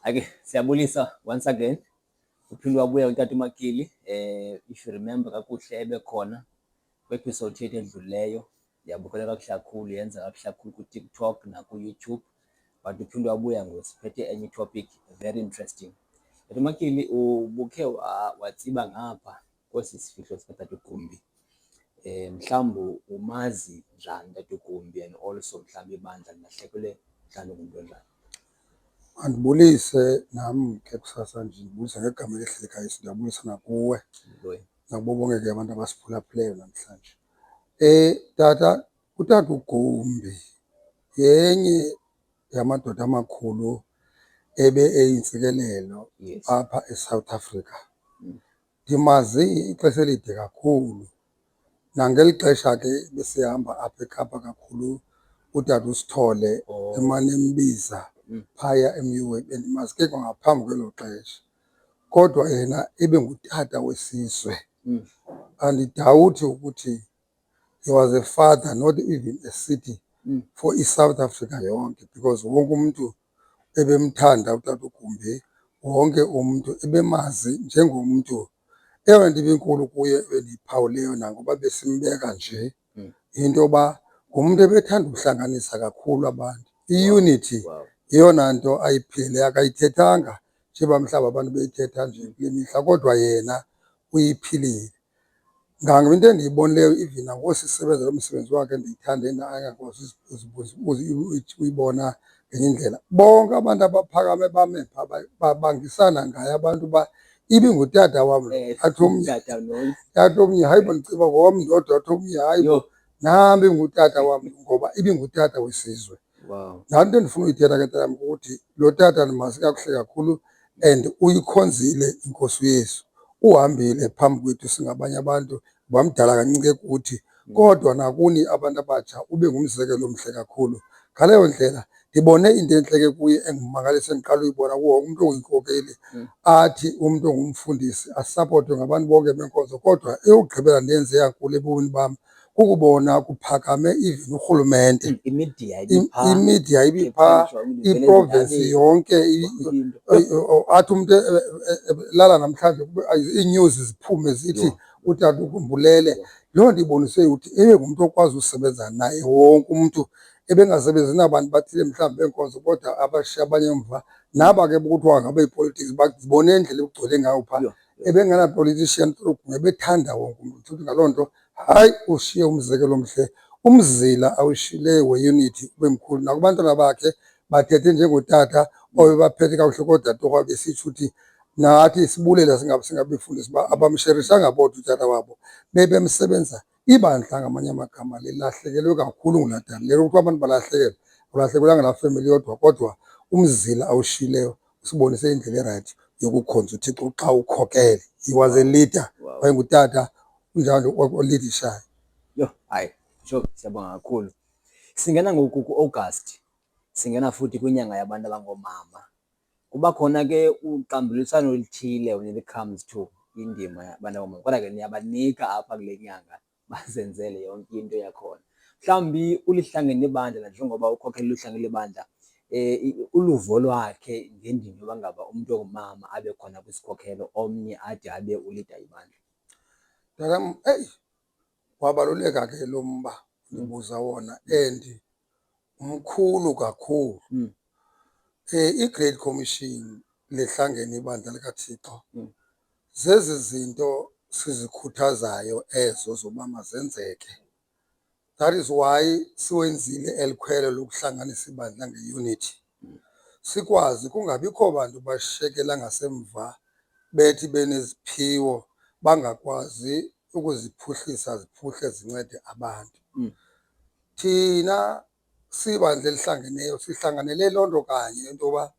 Ake siyabulisa once again. Uphinde wabuya uNtata uMakili. If you remember kakuhle ebekhona kwi-episode yethu edlulileyo. Yabukela kakuhle kakhulu, yenza kakuhle kakhulu ku-TikTok naku-YouTube. But uphinde wabuya ngosiphethe enye topic very interesting. Tata uMakili ubukhe watsiba ngapha kwesi sifihlo sikaTata uGumbi. Mhlawumbe umazi njani Tata uGumbi and also mhlawumbe ibandla lilahlekelwe mhlawumbe ngumuntu onjani? Andibulise nami ke kusasa nje ngibulisa ngegama elihlekayo siyabulisa nakuwe nakubo bonke ke abantu abasiphulaphulayo namhlanje. Tata uTata uGumbi yenye yamadoda amakhulu ebe eyintsikelelo apha eSouth Africa. Ndimazi ixesha elide kakhulu, nangeli xesha ke besihamba apha eKapa kakhulu uTata uSithole emane embiza phaya emyuwe, bendimazi ke kwangaphambi kwelo xesha. Kodwa yena ebengutata wesizwe. Andidawuthi ukuthi he was a father, not even a city, for iSouth Africa yonke, because wonke umuntu ebemthanda uTata uGumbi, wonke umuntu ebemazi njengomntu. Eyona nto ibinkulu kuye endiyiphawuleyo nangoba besimbeka nje yinto yoba ngumntu ebethanda ukuhlanganisa kakhulu abantu. I-unity yeyona nto ayiphile, akayithethanga njengoba mhlawumbi abantu beyithetha nje kule mihla, kodwa yena uyiphilile. Into endiyibonileyo even nangosisebenza lo msebenzi wakhe endiyithanda engakwazi uyibona ngenye indlela, bonke abantu abaphakame bame phaa babangisana ngaye abantu uba ibingutata wam athi omnye, tata omnye, hayi bo ndiciba ngowam ndodwa, athi omnye hayi bo nam ingutata wam, ngoba ibingutata wesizwe. Laa nto endifuna uyithetha ke tatam kukuthi lo tata ndimazi kakuhle kakhulu and uyikhonzile iNkosi uYesu. Uhambile phambi kwethu singabanye abantu, wamdala kancinci kuthi, kodwa nakuni abantu abatsha ube ngumzekelo omhle kakhulu. Ngaleyo ndlela ndibone into entle ke kuye engummangaliso endiqala uyibona kuwo wonke umntu oyinkokheli, athi umntu ongumfundisi asapothwe ngabantu bonke beenkonzo. Kodwa eyokugqibela ndenze yankulu ebomini bam kukubona kuphakame even urhulumente, imidiya ibiphaa, iprovensi yonke, athi umntu lala namhlanje ii-news ziphume zithi uTata uGumbi ulele. Loo nto iboniswe ukuthi ngumntu okwazi usebenza naye wonke umntu, ebengasebenzi nabantu bathile mhlawumbi beenkonzo kodwa abashiya abanye emva. Naba ke kuthiwa ngabe yipolitiksi bazibone indlela ekugcwele ngayo phaa, ebengena-politician ebethanda wonke umntu. Futhi ngaloo nto, hayi, ushiye umzekelo omhle. Umzila awushiyileyo we-unity ube mkhulu, nakubantwana bakhe bathethe njengotata obebaphethe kakuhle koodadewabo, besitsho uthi nathi sibulela singabefundisi uba abamsherishanga bodwa utata wabo, bebemsebenza. Ibandla ngamanye amagama lilahlekelwe kakhulu ngulaa tata. Lelo kuthiwa abantu balahlekelwa, ulahlekelwanga laa femeli yodwa, kodwa umzila awushiyileyo usibonise indlela erayithi yokukhonza uThixo xa ukhokele. He was a leader, wayengutata unjalo olidishayo. Yho, hayi, sho siyabonga kakhulu. Singena ngoku ku-August, singena futhi kwinyanga yabantu abangoomama. Kuba khona ke uxambuliswano oluthile when it comes to indima yabantu abangomama, kodwa ke niyabanika apha kule nyanga bazenzele yonke into yakhona. Mhlawumbi ulihlangene ibandla njengoba ukhokhela uhlangene ibandla, uluvo lwakhe ngendima yoba ngaba umntu ongumama abe khona kwisikhokhelo, omnye ade abe ulida ibandla. Tatam, wabaluleka ke lo mba ndibuza wona and mkhulu kakhulu. I-Great Commission lihlangene ibandla likaThixo, zezi zinto sizikhuthazayo ezo zoba mazenzeke. That is why siwenzile eli khwelo lokuhlanganisa ibandla nge-unity, sikwazi kungabikho bantu bashiyekela ngasemva bethi beneziphiwo bangakwazi ukuziphuhlisa ziphuhle zincede abantu. Thina sibandla elihlangeneyo sihlanganele loo nto kanye into yoba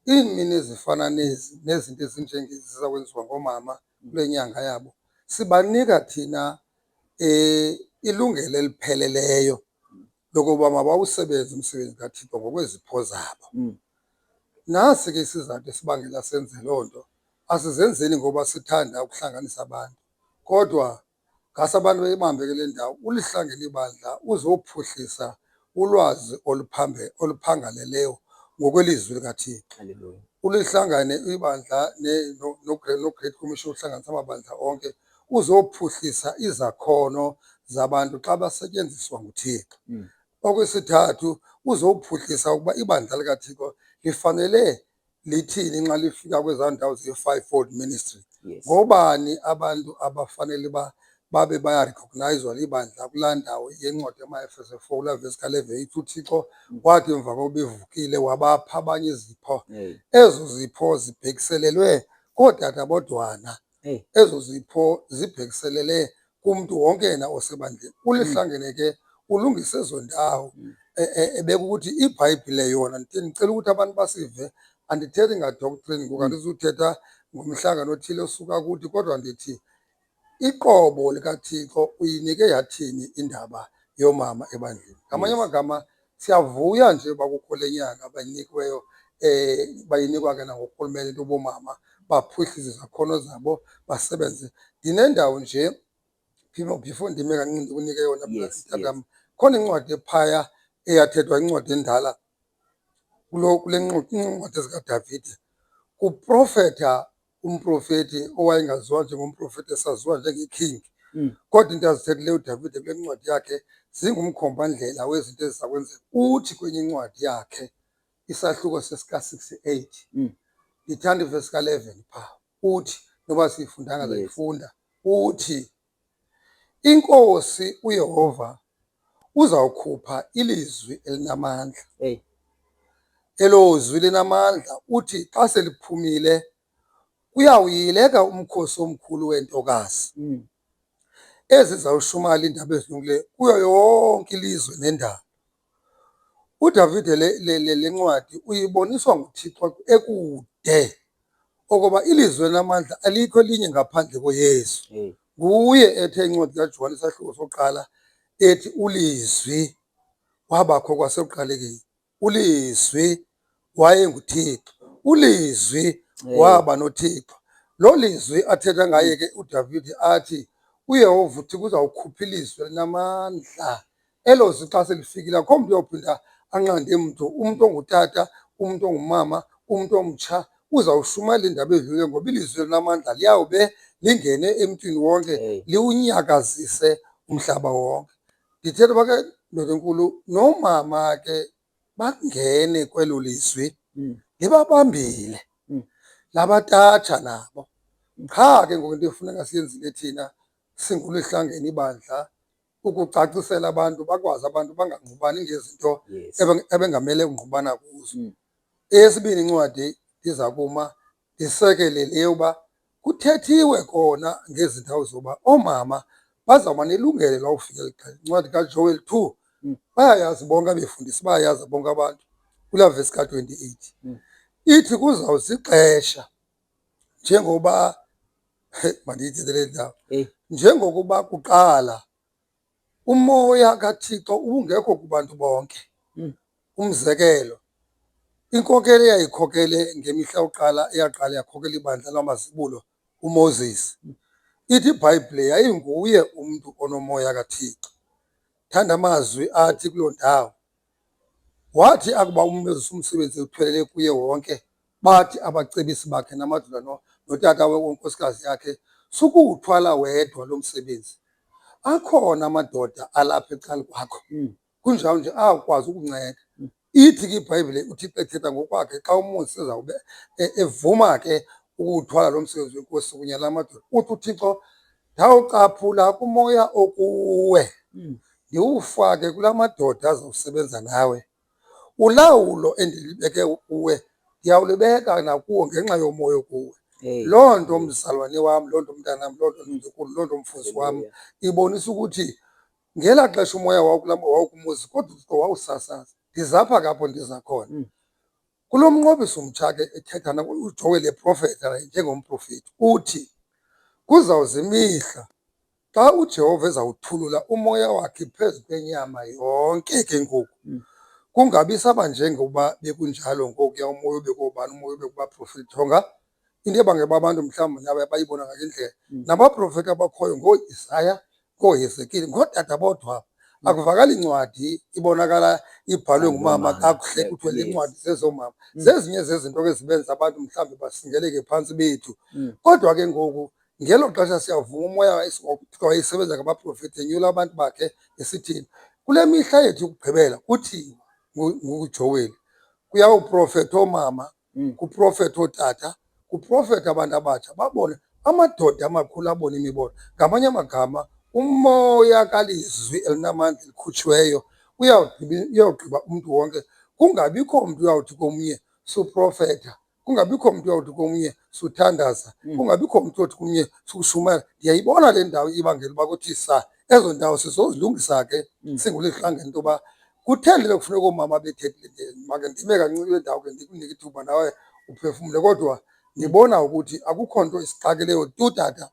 iimini ezifana nezi nezinto ezinjengezi zizakwenziwa ngoomama kule nyanga yabo, sibanika thina ilungelo elipheleleyo lokuba mabawusebenze umsebenzi kaThixo ngokwezipho zabo. Nasi ke isizathu esibangela senze loo nto, asizenzeli ngoba sithanda ukuhlanganisa abantu, kodwa ngase abantu beyibambe ke le ndawo, ulihlangene ibandla uzophuhlisa ulwazi oluphangaleleyo ngokwelizwi likaThixo. ulihlangane ibandla no-Great Commission uhlanganisa amabandla onke uzophuhlisa izakhono zabantu xa basetyenziswa nguThixo. Okwesithathu, uzophuhlisa ukuba ibandla likaThixo lifanele lithini nxa lifika kwezaa ndawo ze-fivefold ministry. Ngobani abantu abafanele babe bayarekhognayizwa libandla kulaa ndawo yencwadi yamaEfeso 4 kulaa vesi ka-11 ithi uThixo wathi emva kokuba bevukile wabapha abanye izipho. Ezo zipho zibhekiselelwe kootata bodwana. Ezo zipho zibhekiselele kumntu wonke yena osebandleni. Ulihlangene ke ulungise ezo ndawo ebekukuthi iBhayibhile yona ndicela ukuthi abantu basive, andithethi ngadoctrine ngoku andizuthetha ngomhlangano othile osuka kuthi, kodwa ndithi iqobo likaThixo uyinike yathini indaba yoomama ebandleni. Ngamanye amagama siyavuya nje uba kukho le nyanga bayinikiweyo bayinikwa ke nangurhulumente into yoba baphuhlise izakhono zabo basebenze. Ndinendawo nje before ndime kancinci ndikunike yona mntatam, khona incwadi ephaya eyathethwa, incwadi endala kule incwadi zikaDavide, kuprofetha umprofethi owayengaziwa njengomprofethi esaziwa njengekhingi. Kodwa into azithethileyo uDavide kule ncwadi yakhe zingumkhombandlela wezinto eziza kwenzeka. Uthi kwenye incwadi yakhe isahluko sesika-68 ndithanda ivesi ka-11 phaa, uthi noba siyifundanga zayifunda, uthi iNkosi uYehova uzawukhupha ilizwi elinamandla. Elo zwi linamandla uthi xa seliphumile uyawuyileka umkhosi omkhulu wentokazi ezizawushumayela iindaba ezilungileyo kuyo yonke ilizwe nendalo. uDavide le ncwadi uyiboniswa nguThixo ekude okoba ilizwi elinamandla alikho elinye ngaphandle koYesu. Nguye ethe incwadi kaJohane isahluko sokuqala ethi ulizwi wabakho kwasekuqalekeni, ulizwi wayenguThixo, ulizwi waba noThixo. Lo lizwi athetha ngaye ke uDavide athi uYehova uThixo uzawukhupha ilizwi elinamandla. Elo zwi xa selifikile akho mntu uyawuphinda anqande mntu, umntu ongutata, umntu ongumama, umntu omtsha uzawushumayela iindaba ezilungileyo ngoba ilizwi elinamandla liyawube lingene emntwini wonke liwunyakazise umhlaba wonke. Ndithetha uba ke ndoda enkulu, noomama ke bangene kwelo lizwi libabambile, labatatsha nabo. Qha ke ngoku into efuneka siyenzile thina singulihlangene ibandla ukucacisela abantu, bakwazi abantu bangangqubani ngezinto ebengamele ungqubana kuzo. Eyesibini incwadi ndiza kuma ndisekele le yoba kuthethiwe kona ngezi ndawo zoba oomama bazawuba nelungelo lawufika eli xesha. Incwadi kaJoel 2 bayayazi bonke abefundisi, bayayazi bonke abantu kulaa vesi ka-28 ithi kuzawuza ixesha njengoba mandiyithethe le ndawo, njengokuba kuqala umoya kaThixo ubungekho kubantu bonke. Umzekelo, inkokeli eyayikhokele ngemihla yokuqala eyaqala yakhokela ibandla lamazibulo uMoses, ithi iBhayibhile yayinguye umntu onomoya kaThixo. Thanda amazwi athi kuloo ndawo, wathi akuba uMoses umsebenzi uphelele kuye wonke, bathi abacebisi bakhe namadoda notata wenkosikazi yakhe, sukuwuthwala wedwa lo msebenzi. Akhona amadoda alapha ecaleni kwakho kunjalo nje akwazi ukunceda. Ithi ke iBhayibhile uThixo ethetha ngokwakhe xa uMoses ezawube evuma ke ukuwuthwala lo msebenzi wenkosi kunye namadoda, uthi uThixo ndawucaphula kumoya okuwe ndiwufake kula madoda azawusebenza nawe. Ulawulo endilibeke kuwe ndiyawulibeka nakuwo ngenxa yomoya okuwe. Loo nto mzalwane wam, loo nto mntanam, loo nto ndonkulu, loo nto mfuzi wam ibonisa ukuthi ngelaa xesha umoya wawukuMoses kodwa uThixo wawusasaza. Ndizapha ke apho ndiza khona. Kulo mnqobisi mtsha ke ethetha uJoel eprofetha njengomprofethi uthi kuzawuza imihla xa uJehova ezawuthulula umoya wakhe phezu kwenyama yonke ke ngoku. Kungabi saba njengoba bekunjalo ngokuya umoya ube koobani, umoya ube kubaprofethi. Jonga into ebangela abantu mhlawumbi nabe bayibona ngale ndlela, nabaprofethi abakhoyo ngooIsaya, ngooHezekile, ngootata bodwa akuvakali incwadi ibonakala ibhalwe ngumama kakuhle kuthiwe le ncwadi zezomama. Zezinye zezinto ke zibenza abantu mhlawumbi basingeleke phantsi bethu. Kodwa ke ngoku ngelo xesha siyavuma umoya kuthiwa wayesebenza ngabaprofethi enyula abantu bakhe esithini. Kule mihla yethu yokugqibela kuthiwa nguJoweli kuyawuprofetha oomama, kuprofetha ootata, kuprofetha abantu abatsha babone amadoda amakhulu abone imibono. Ngamanye amagama umoya kalizwi elinamandla elikhutshiweyo uyawugqiba umntu wonke. Kungabikho mntu uyawuthi komnye suprofetha, kungabikho mntu uyawuthi komnye suthandaza, kungabikho mntu othi komnye sushumayela. Ndiyayibona le ndawo ibangela uba kuthi saa ezo ndawo sizozilungisa ke singulihlanga into yoba kutheni le kufuneka oomama bethethile. Make ndime kancinci kule ndawo ke ndikunike ithuba nawe uphefumle, kodwa ndibona ukuthi akukho nto isixakileyo tu tata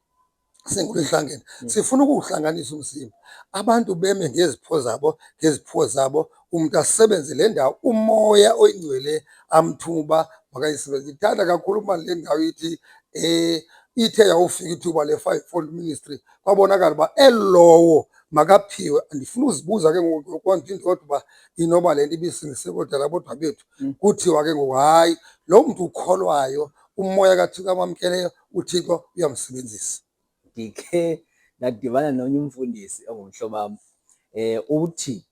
singulihlangene. Sifuna ukuwuhlanganisa umzimba, abantu beme ngezipho zabo, ngeziphiwo zabo, umntu asebenze le ndawo umoya oyingcwele amthuma uba makayisebenzise. Ndithanda kakhulu uba le ndawo ithi ithe yawufika ithuba le-fivefold ministry kwabonakala uba elowo makaphiwe. Andifuni uzibuza ke ngoku kwandindodwa uba inoba le nto ibisingise koodala bodwa bethu. Kuthiwa ke ngoku hayi, lo mntu ukholwayo umoya kaThixo amamkeleyo uThixo uyamsebenzisa. Ndikhe ndadibana nomnye umfundisi ongumhlobo wam uthi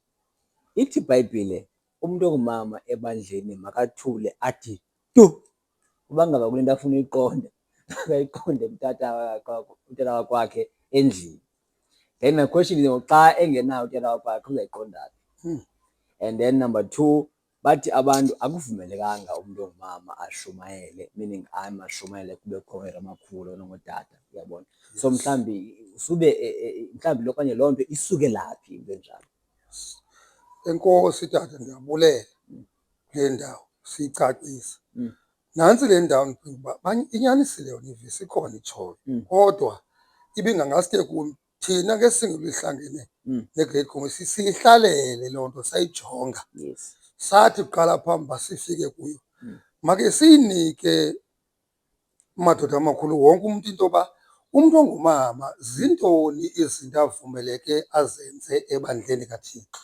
ithi iBhayibhile umntu ongumama ebandleni makathule athi tu. Uba ngaba kule nto afuna uyiqonda akayiqonde utata wakwakhe endlini. Then my question is xa engenayo utata wakwakhe uzayiqonda phi? And then number two, bathi abantu akuvumelekanga umntu ongumama ashumayele, meaning ashumayele kube khona amakhulu onongotata, uyabona. So mhlawumbi sube mhlawumbi lo okanye loo nto isukela phi into enjalo? Enkosi tata, ndiyabulela le ndawo siyicacisa. Nantsi le ndawo ndicinga uba inyanisile yona ivisi ikhona itshoyo, kodwa ibingangaske thina ke singulihlangene neGreat Commission siyihlalele loo nto sayijonga. Sathi kuqala phambi uba sifike kuyo make siyinike madoda amakhulu wonke umntu into yoba umntu ongumama zintoni izinto avumeleke azenze ebandleni kaThixo.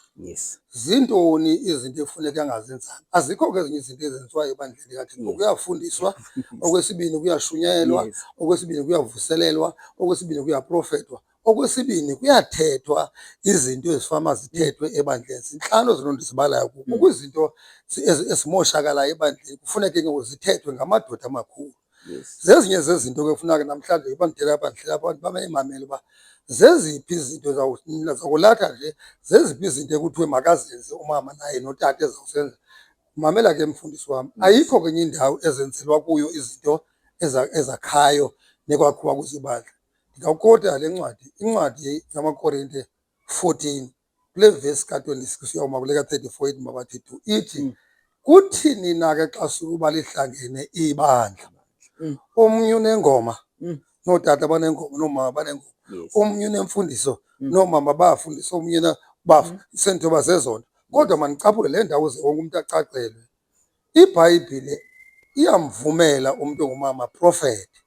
Zintoni izinto ekufuneka angazenzanga? Azikho ke ezinye izinto ezenziwayo ebandleni kaThixo. Kuyafundiswa, okwesibini kuyashunyayelwa, okwesibini kuyavuselelwa, okwesibini kuyaprofethwa, okwesibini kuyathethwa izinto ezifana zithethwe ebandleni. Zintlanu ezo ndizibalayo kuko. Kukho izinto ezimoshakalayo ebandleni kufuneke ke ngoku zithethwe ngamadoda amakhulu. Zezinye zezinto ke kufuneka namhlanje bandithela ebandleni abantu babeyimamela uba zeziphi izinto zakulatha nje, zeziphi izinto ekuthiwe makazenze umama naye notata ezawuzenza. Mamela ke mfundisi wam, ayikho kwenye indawo ezenzelwa kuyo izinto ezakhayo nekwakhiwa kuzo ibandla. Ndingawukota le ncwadi, incwadi yamaKorinte 14 kule vesi ka-26 uyawuma kule ka-34 ithi mabathi tu, ithi kuthini na ke xa sukuba lihlangene ibandla, omnye unengoma nootata banengoma noomama banengoma, omnye unemfundiso noomama bayafundisa, omnye sento yoba zezonto. Kodwa mandicaphule le ndawo ze wonke umntu acacelwe. IBhayibhile iyamvumela umntu ongumama aprofethe,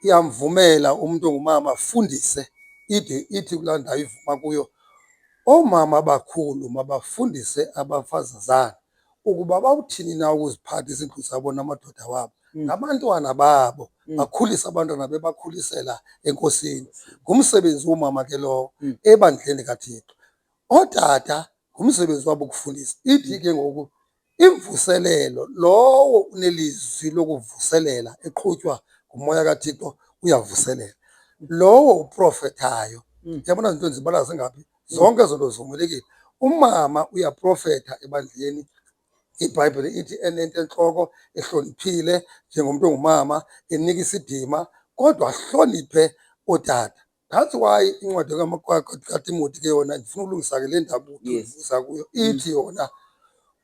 iyamvumela umntu ongumama afundise. Ithi kulaa ndawo ivuma kuyo, oomama abakhulu mabafundise abafazazana ukuba bawuthini na ukuziphatha izindlu zabo namadoda wabo nabantwana babo, bakhulise abantwana bebakhulisela enkosini. Ngumsebenzi woomama ke lowo ebandleni kaThixo. Ootata ngumsebenzi wabo ukufundisa. Ithi ke ngoku imvuselelo, lowo unelizwi lokuvuselela eqhutywa ngumoya kaThixo uyavuselela. Lowo uprofethayo, yabona zinto ndizibala zingaphi? Zonke ezo nto zivumelekile. Umama uyaprofetha ebandleni. IBhayibhile ithi enento entloko, ehloniphile njengomntu ongumama, enika isidima, kodwa ahloniphe ootata. That's why incwadi kaTimothy ke yona ndifuna ukulungisa ke le ndawo ubuza kuyo. Ithi yona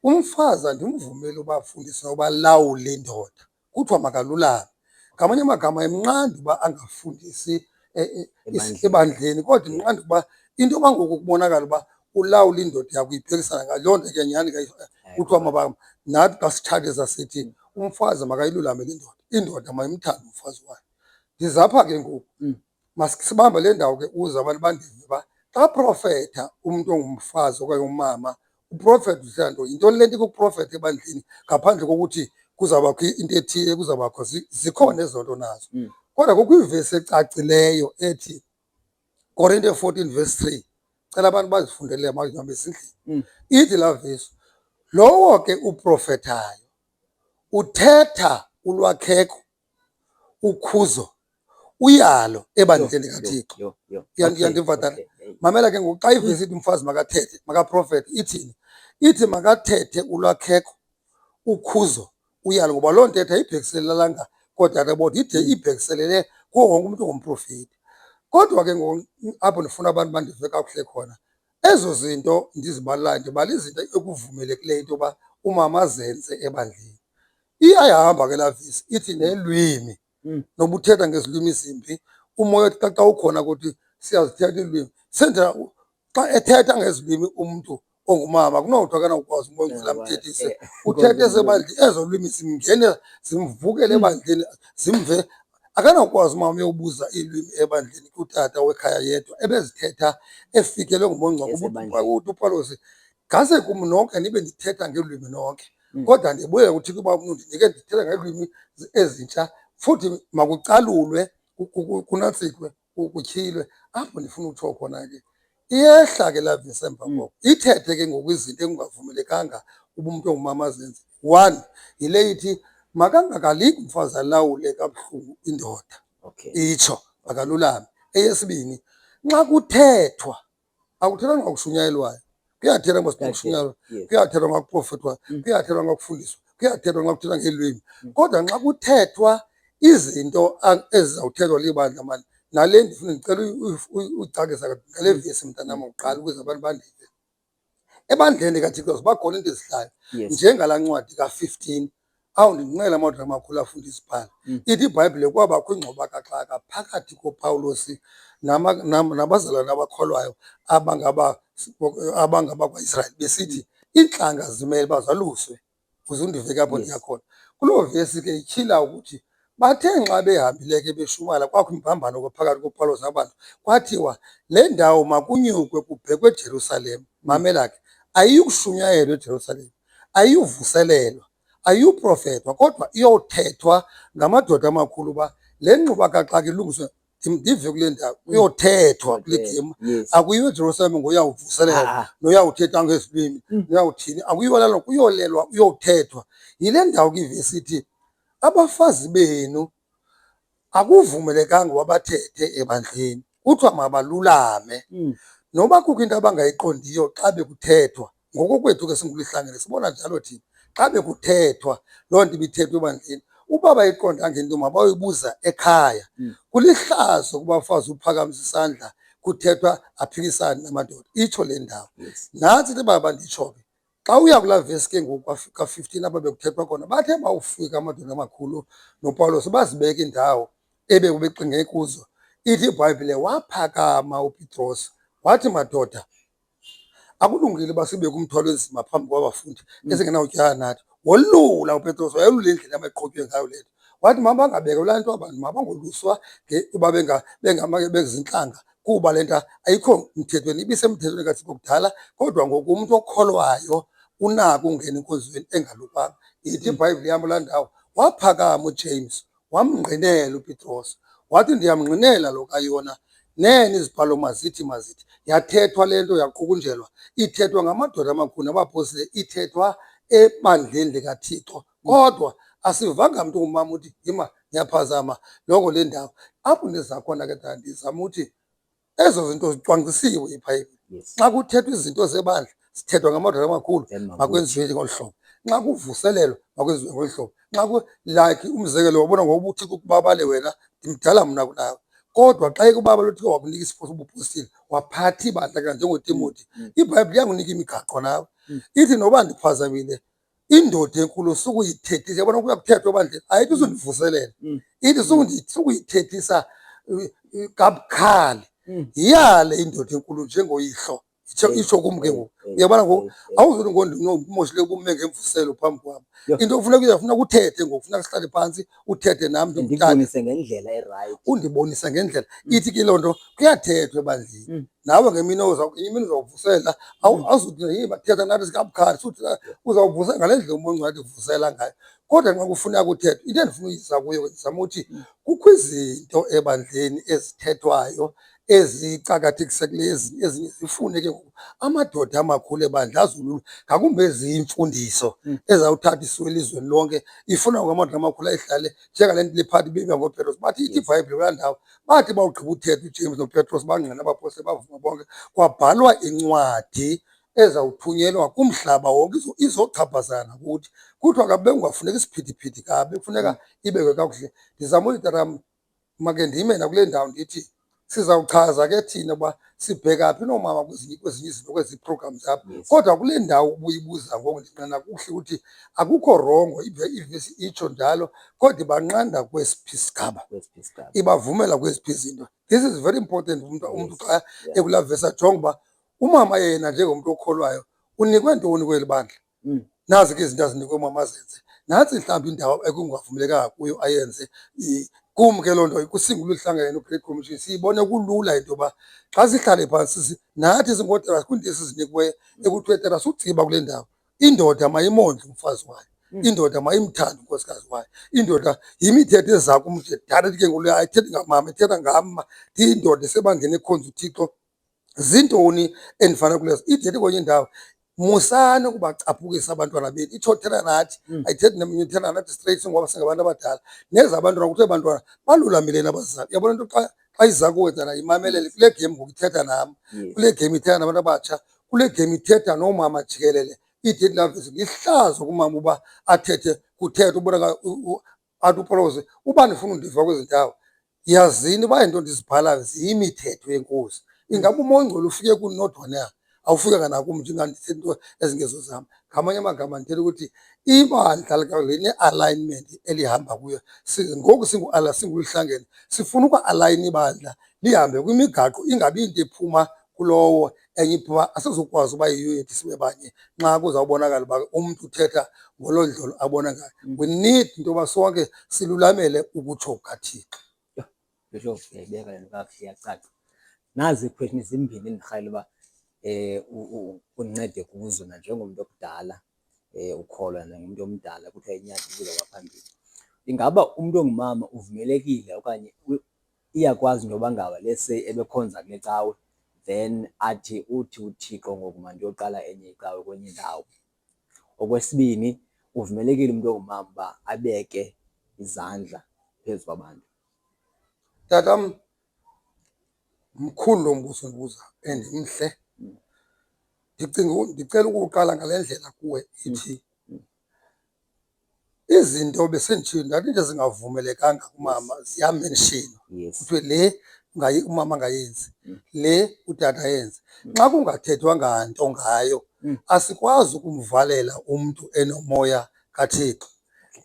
umfazi andimvumeli uba afundise noba alawule indoda, kuthiwa makalulame. Ngamanye amagama imnqanda uba angafundisi ebandleni, kodwa imnqanda uba into yoba ngoku kubonakala uba ulawula indoda yakho uyiphikisana ngayo. Loo nto ke nyhani kuthiwa nathi xa sitshatiza sithi umfazi makayilulamele indoda, indoda mayimthande umfazi wayo. Ndizapha ke ngoku, masibambe le ndawo ke uze abantu bandive uba xa profetha umuntu ongumfazi okanye umama, uprofetha uthanda nto, yintoni le nto ikuprofetha ebandleni ngaphandle kokuthi kuzawubakho into ethile, kuzawubakho zikhona ezo nto nazo. Kodwa kukho ivesi ecacileyo ethi Korinte 14:3, cela abantu bazifundele mazihambe ezindlini. Ithi laa vesi, lowo ke uprofethayo uthetha ulwakheko, ukhuzo, uyalo ebandleni kaThixo. Yandiva tata? Mamela ke ngoku xa ivesi ithi umfazi makathethe, makaprofethe, ithini? Ithi makathethe ulwakheko, ukhuzo, uyalo, ngoba loo ntetha ayibhekiselelanga kootata bodwa, ide ibhekiselele kuwo wonke umntu ongumprofeti. Kodwa ke ngoku apho ndifuna abantu bandive kakuhle khona, ezo zinto ndizibalulayo ndibala izinto ekuvumelekileyo into yoba umama azenze ebandleni. Iyayihamba ke laa vesi ithi nelwimi, noba uthetha ngezilwimi zimbi, umoya xa ukhona kuthi siyazithetha iilwimi. Senzela xa ethetha ngezilwimi umntu ongumama kunothiwa akanawukwazi umbongela amthethise, uthetha esebandleni, ezo lwimi zimngene zimvukele ebandleni zimve. Akanawukwazi umama uyobuza iilwimi ebandleni kutata wekhaya yedwa ebezithetha efikelwe ngumongo uthi uPawulos, ngase kum nonke nibe ndithetha ngeelwimi nonke, kodwa ndibuye kuThixo uba undinike ndithetha ngeelwimi ezintsha, futhi makucalulwe, kunantsikwe, kutyhilwe. Apho ndifuna utsho khona ke iyehla ke laa vesi emva koko, ithethe ke ngoku izinto ekungavumelekanga uba umntu ongumama azenze. One, yile ithi makangakaliki umfazi alawule kabuhlungu indoda, itsho makalulame. Eyesibini, nxa kuthethwa, akuthethwa ngakushunyayelwayo, kuyathethwa ngakushunyayelwayo, kuyathethwa ngakuprofethwayo, kuyathethwa ngakufundiswa, kuyathethwa ngakuthetha ngeelwimi. Kodwa nxa kuthethwa izinto ezizawuthethwa libandla mani, nale ndifuna ndicela uyicakisa ngale vesi mntanam kuqala ukuze abantu bandive. Ebandleni kaThixo ziba khona into ezihlayo, njengalaa ncwadi ka-15, awundinqinela amadoda amakhulu afundisa phala. Ithi iBhayibhile kwabakho ingxubakaxaka phakathi koPawulos nabazalwane abakholwayo abangabakwaIsrayeli, besithi iintlanga zimele uba zaluswe. Uze undive ke apho ndiya khona. Kuloo vesi ke ityhila ukuthi bathe nxa behambile ke beshumayela, kwakho imbambano phakathi koPawulos nabantu, kwathiwa le ndawo makunyukwe kubhekwe eJerusalem. Mamela ke, ayiyukushunyayelwa eJerusalem, ayiyuvuselelwa, ayiyuprofethwa, kodwa iyothethwa ngamadoda amakhulu uba le ngxubakaxaka ilungiswe. Ndive kule ndawo kuyothethwa kule gema, akuyiyo eJerusalem ngoyawuvuselela noyawuthetha ngezilwimi noyawuthini, akuyiyo lalo, kuyolelwa, uyothethwa. Yile ndawo ke ivesi ithi abafazi benu akuvumelekanga uba bathethe ebandleni, kuthiwa mabalulame. Noba kukho into abangayiqondiyo xa bekuthethwa, ngokokwethu ke singulihlangene sibona njalo thina, xa bekuthethwa loo nto ibithethwa ebandleni, uba bayiqondanga into mabayoyibuza ekhaya. Kulihlazo kubafazi uphakamisa isandla kuthethwa aphikisane namadoda, itsho le ndawo. Nantsi into uba banditsho ke, xa uya kulaa vesi ke ngoku ka-15 apha bekuthethwa khona, bathe bawufika amadoda amakhulu noPawulos bazibeka indawo ebebexinge kuzo. Ithi iBhayibhile waphakama uPetros wathi, madoda, akulungile uba sibeke umthwalo enzima phambi kwabafundi esingenawutyala nathi. Wolula uPetros, wayolula indlela abayiqhutywe ngayo le nto. Wathi mabangabekelwa nto abantu, mabangoluswa uba bezintlanga, kuba le nto ayikho mthethweni, ibisemthethweni kaThixo kudala, kodwa ngoku umntu okholwayo unako ungena enkonzweni engalukwanga. Ithi iBhayibhile yam laa ndawo, waphakama uJames wamngqinela uPetros, wathi ndiyamngqinela lo kaYona, nene izibhalo mazithi mazithi. Yathethwa le nto yaqukunjelwa, ithethwa ngamadoda amakhulu nabapostile, ithethwa ebandleni likaThixo, kodwa asivanga mntu ongumama uthi yima ndiyaphazama noko le ndawo. Apho ndiza khona ke tata, ndizama uthi ezo zinto zicwangcisiwe eBhayibhile. Xa kuthethwa izinto zebandla zithethwa ngamadoda amakhulu, makwenziwe ngolu hlobo. Nxa kuvuselelwa makwenziwe ngolu hlobo. Nxa like umzekelo, wabona ngoku uThixo ukubabale wena, ndimdala mna kunawe, kodwa xa ekubaba lo Thixo wakunika isipho sobupostile, waphatha ibandla kanjengoTimothy, iBhayibhile iyakunika imigaqo nawe. Ithi noba ndiphazamile, indoda enkulu sukuyithethisa. Yabona kuya kuthethwa ebandleni, ayithi uzundivuselela, ithi sukuyithethisa kabukhali, yiyale indoda enkulu njengoyihlo itsho kum ke ngoku. Uyabona ngoku awuzuthi ngomoshile ubume ngemvuselo phambi kwabo. Into ufuna uthethe ngoku, funeka sihlale phantsi uthethe nam ndikubonise ngendlela erayithi, undibonise ngendlela. Ithi ke loo nto kuyathethwa ebandleni. Nawe ngemini imini uzawuvusela awuzuthi bathetha nathi sikabukhali suthi uzawuvusela ngale ndlela umonci wathi vusela ngayo. Kodwa nxa kufuneka kuthethwe, into endifuna uyisa kuyo ndizama uthi kukho izinto ebandleni ezithethwayo ezicakathekisekileyo, ezinye zifune ke ngoku amadoda amakhulu ebandla azulule, ngakumbi eziyimfundiso ezawuthathiswa elizweni lonke. Ifuna amadoda amakhulu ayihlale njengale nto lephathi ibizwa ngoPetros. Bathi ithi iBhayibhile kulaa ndawo, bathi bawugqiba uthetha uJames noPetros bangqina abapostile bavuma bonke, kwabhalwa incwadi ezawuthunyelwa kumhlaba wonke izochaphazela nakuthi. Kuthiwa kabe kungafuneki isiphithiphithi kabe, kufuneka ibekwe kakuhle. Ndizama uthi tatam, make ndime nakule ndawo ndithi sizawuchaza ke thina uba sibheka phi noomama kwezinye izinto, kwezi programs zapha. Kodwa kule ndawo ubuyibuza ngoku ndinqina kuhle ukuthi akukho rongo, ivesi itsho njalo, kodwa ibanqanda kwesiphi isigaba, ibavumela kweziphi izinto. This is very important. Umntu xa ekulaa vesi ajonge uba umama yena njengomntu okholwayo unikwe ntoni kweli bandla. Nazi ke izinto azinikwe umama azenze, nantsi mhlawumbi indawo ekungavumelekanga kuyo ayenze. Kum ke loo nto kusingulwe ihlangene no-Great Commission siyibone kulula into yoba xa sihlale phantsi nathi singootata kwiinto esizinikiweyo ekuthiwa tata suciba kule ndawo. Indoda mayimondle umfazi wayo, indoda mayimthande unkosikazi wayo, indoda yimithetho eza kumde. Dada ke ngoku ayithethi ngamama, ithetha ngama. Ndiyindoda esebangena ekhonza uThixo. Zintoni endifana kulezo? Ithethi kwenye indawo, musani ukubacaphukisa abantwana benu. Itsho uthetha nathi, ayithethi ithetha nathi straight ngoba singabantu abadala. Neza abantwana kuthiwa abantwana balulamile nabazali. Uyabona into xa iza kuwe tata imamelele. Kule game ngoku ithetha nam, kule game ithetha nabantu abatsha, kule game ithetha noomama jikelele. Ithethi laa vesi lihlazo kumama uba athethe kuthethwa ubona athi upolose. Uba ndifuna undiva kwezi ndawo, yazini uba into ndizibhalayo ziyimithetho yenkosi. Ingaba umongcwele ufike kuni nodwa na? Awufikanga nakum njengandithetha into ezingezo zam. Ngamanye amagama ndithetha ukuthi ibandla line-alignment elihamba kuyo. Ngoku singulihlangene sifuna ukwa-alayina ibandla lihambe kwimigaqo, ingabi into ephuma kulowo enye iphuma. Asizukwazi uba yi-unity sibe banye nxa kuzawubonakala uba umntu uthetha ngolo ndlela abona ngayo. We need into yoba sonke silulamele ukutsho kukaThixo. Bishop, uyayibeka le nto kakuhle, iyacaca. Nazi iikhweshini zimbini endirhalela uba undincede kuzo nanjengomntu okudala ukholwa nangumntu omdala kuthiwa inyani ibuza kwaphambili. Ingaba umntu ongumama uvumelekile okanye iyakwazi into yoba ngaba let's say ebekhonza kule cawe then uthi uThixo ngoku mandiyoqala enye icawe kwenye indawo? Okwesibini, uvumelekile umntu ongumama uba abeke izandla phezu kwabantu? Tatam, mkhulu lo mbuzo ndibuza and mhle. Ndicela ukuwuqala ngale ndlela kuwe ithi izinto besenditshilo ndathi into ezingavumelekanga kumama ziyamenshinwa. Kuthiwe le umama angayenzi, le utata ayenze. Xa kungathethwa nganto ngayo, asikwazi ukumvalela umntu enomoya kaThixo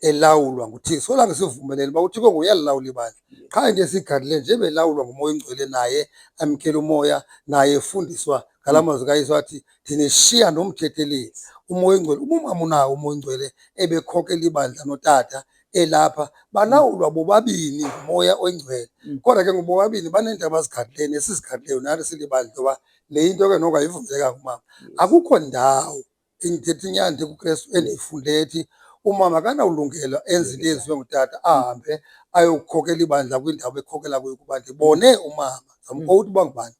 elawulwa nguThixo. Solange sivumelele uba uThixo nguye uyalilawula ibandla. Qha into esiyigadileyo nje belawulwa nguMoya Oyingcwele, naye amkela umoya, naye efundiswa ngala mazwi kaYesu athi ndinishiya nomthetheleli uMoya Oyingcwele. Umama unawo uMoya Oyingcwele ebekhokela ibandla notata elapha, balawulwa bobabini nguMoya Oyingcwele. Kodwa ke ngobobabini baneento abazigadileyo nesizigadileyo nathi silibandla yoba le into ke noko ayivumelekanga kumama. Akukho ndawo endithetha inyani kuKrestu endiyifundileyo ethi umama akanawulungela enze into eyenziwe ngutata ahambe ayokukhokela ibandla kwindawo bekhokela kuyo kuba ndibone umama. Ndizamkowuta uba ngubani.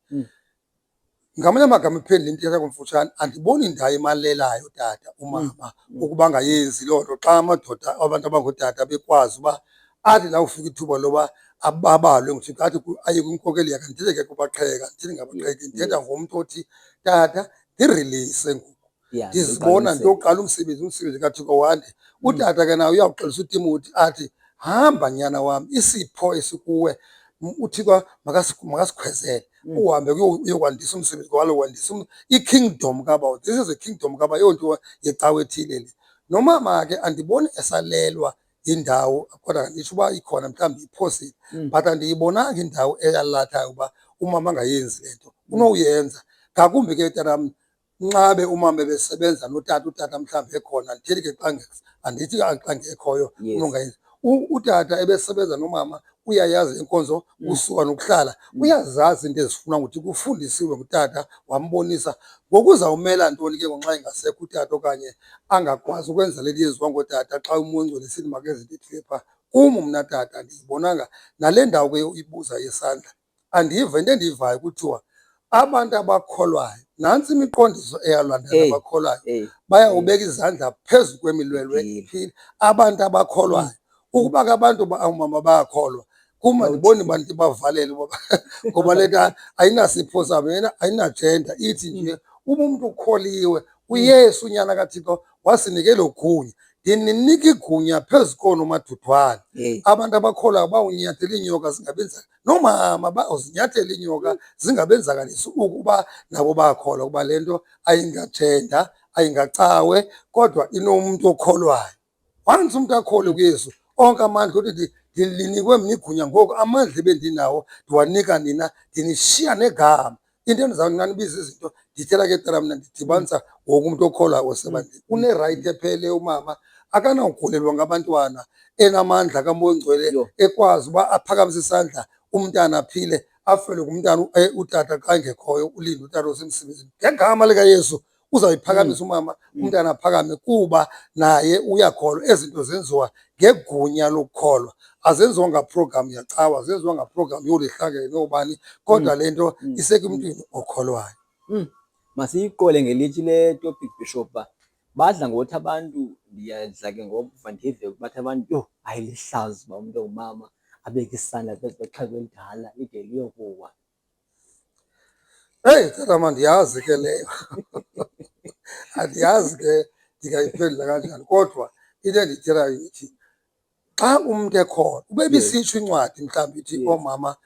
Ngamanye amagama iphendule into yakho mfutshane, andiboni ndawo emalelayo tata umama ukuba angayenzi loo nto xa amadoda abantu abangootata bekwazi uba athi la ufika ithuba loba abalwe nguThixo athi aye kwinkokeli yakhe. Andithethe ke kubaqheka, ndithethi ngabaqheki, ndithetha ngomntu othi tata ndirilise ngoku. Ndizibona ndiyoqala umsebenzi kaThixo wande. Utata ke naye uyawuxelisa uTimothi athi hamba nyana wam, isipho esikuwe uThixo makasikhwezele uhambe uyokwandisa umsebenzi walo, wandisa i-kingdom kaBawo. This is a kingdom kaBawo, ayonto yecawe ethile le. Nomama ke andiboni esalelwa indawo, kodwa nditsho uba ikhona mhlawumbi iphosile, but andiyibonanga indawo eyalathayo uba umama angayenzi le nto. Unoyenza ngakumbi ke tatam nxabe umama besebenza notata, utata mhlawumbi ekhona, andithethi ke andithi xa ngekhoyo unongayenzi. Utata ebesebenza nomama uyayazi inkonzo usuka nokuhlala, uyazazi into ezifuna ukuthi kufundisiwe ngutata, wambonisa. Ngokuzawumela ntoni ke ngenxa ingasekho utata okanye angakwazi ukwenza le nto yenziwa ngootata xa umoya oyingcwele esithi makenze into ethile phaa? Kum mna tata andiyibonanga nale ndawo ke ibuza yesandla, andiva into endiyivayo kuthiwa abantu abakholwayo, nantsi imiqondiso eyalandela abakholwayo, bayawubeka izandla phezu kwemilwelwe iphile. Abantu abakholwayo, ukuba ke abantu oomama bayakholwa, kum andiboni bantu bavalele ngoba le nto ayinasipho sabo, ayinajenda. Ithi nje uba umntu ukholiwe, uYesu unyana kaThixo wasinika elo gunya. Ndininika igunya phezu koonomathuthwane. Abantu abakholwayo bawunyathela iinyoka zingabenzakali, noomama bawuzinyathela iinyoka zingabenzakalisi ukuba nabo bayakholwa ukuba le nto ayingajenda, ayingacawe, kodwa inomntu okholwayo. Once umntu akholwe kuYesu, onke amandla uthi ndinikwe mna igunya ngoku, amandla ebendinawo ndiwanika nina, ndinishiya negama. Into endizawunanibiza izinto ndithetha ke tata mna ndidibanisa wonke umntu okholwayo osebandleni. Unerayithi epheleyo umama, akanawugulelwa ngabantwana, enamandla kaMoya Oyingcwele, ekwazi uba aphakamise isandla umntana aphile, afelwe ngumntana utata xa engekhoyo, ulinde utata osemsebenzini. Ngegama likaYesu uzawuyiphakamisa umama, umntana aphakame, kuba naye uyakholwa. Ezi zinto zenziwa ngegunya lokukholwa, azenziwa ngaprogramu yacawa, azenziwa ngaprogramu yolihlangene yoobani, kodwa le nto isekumntwini okholwayo. Masiyiqole ngelitshi le topic Bishop, uba badla ngothi abantu, ndiyadla ke ngokuva ndive bathi abantu, yho ayilihlazo uba umntu ongumama abeke isandla phezu kwexhego elidala lide liyokuwa. Heyi tata, andiyazi ke leyo andiyazi ke ndingayiphendula kanjani, kodwa into endiyithethayo ithi xa umntu ekhona, ube bisitsho incwadi mhlawumbi ithi oomama,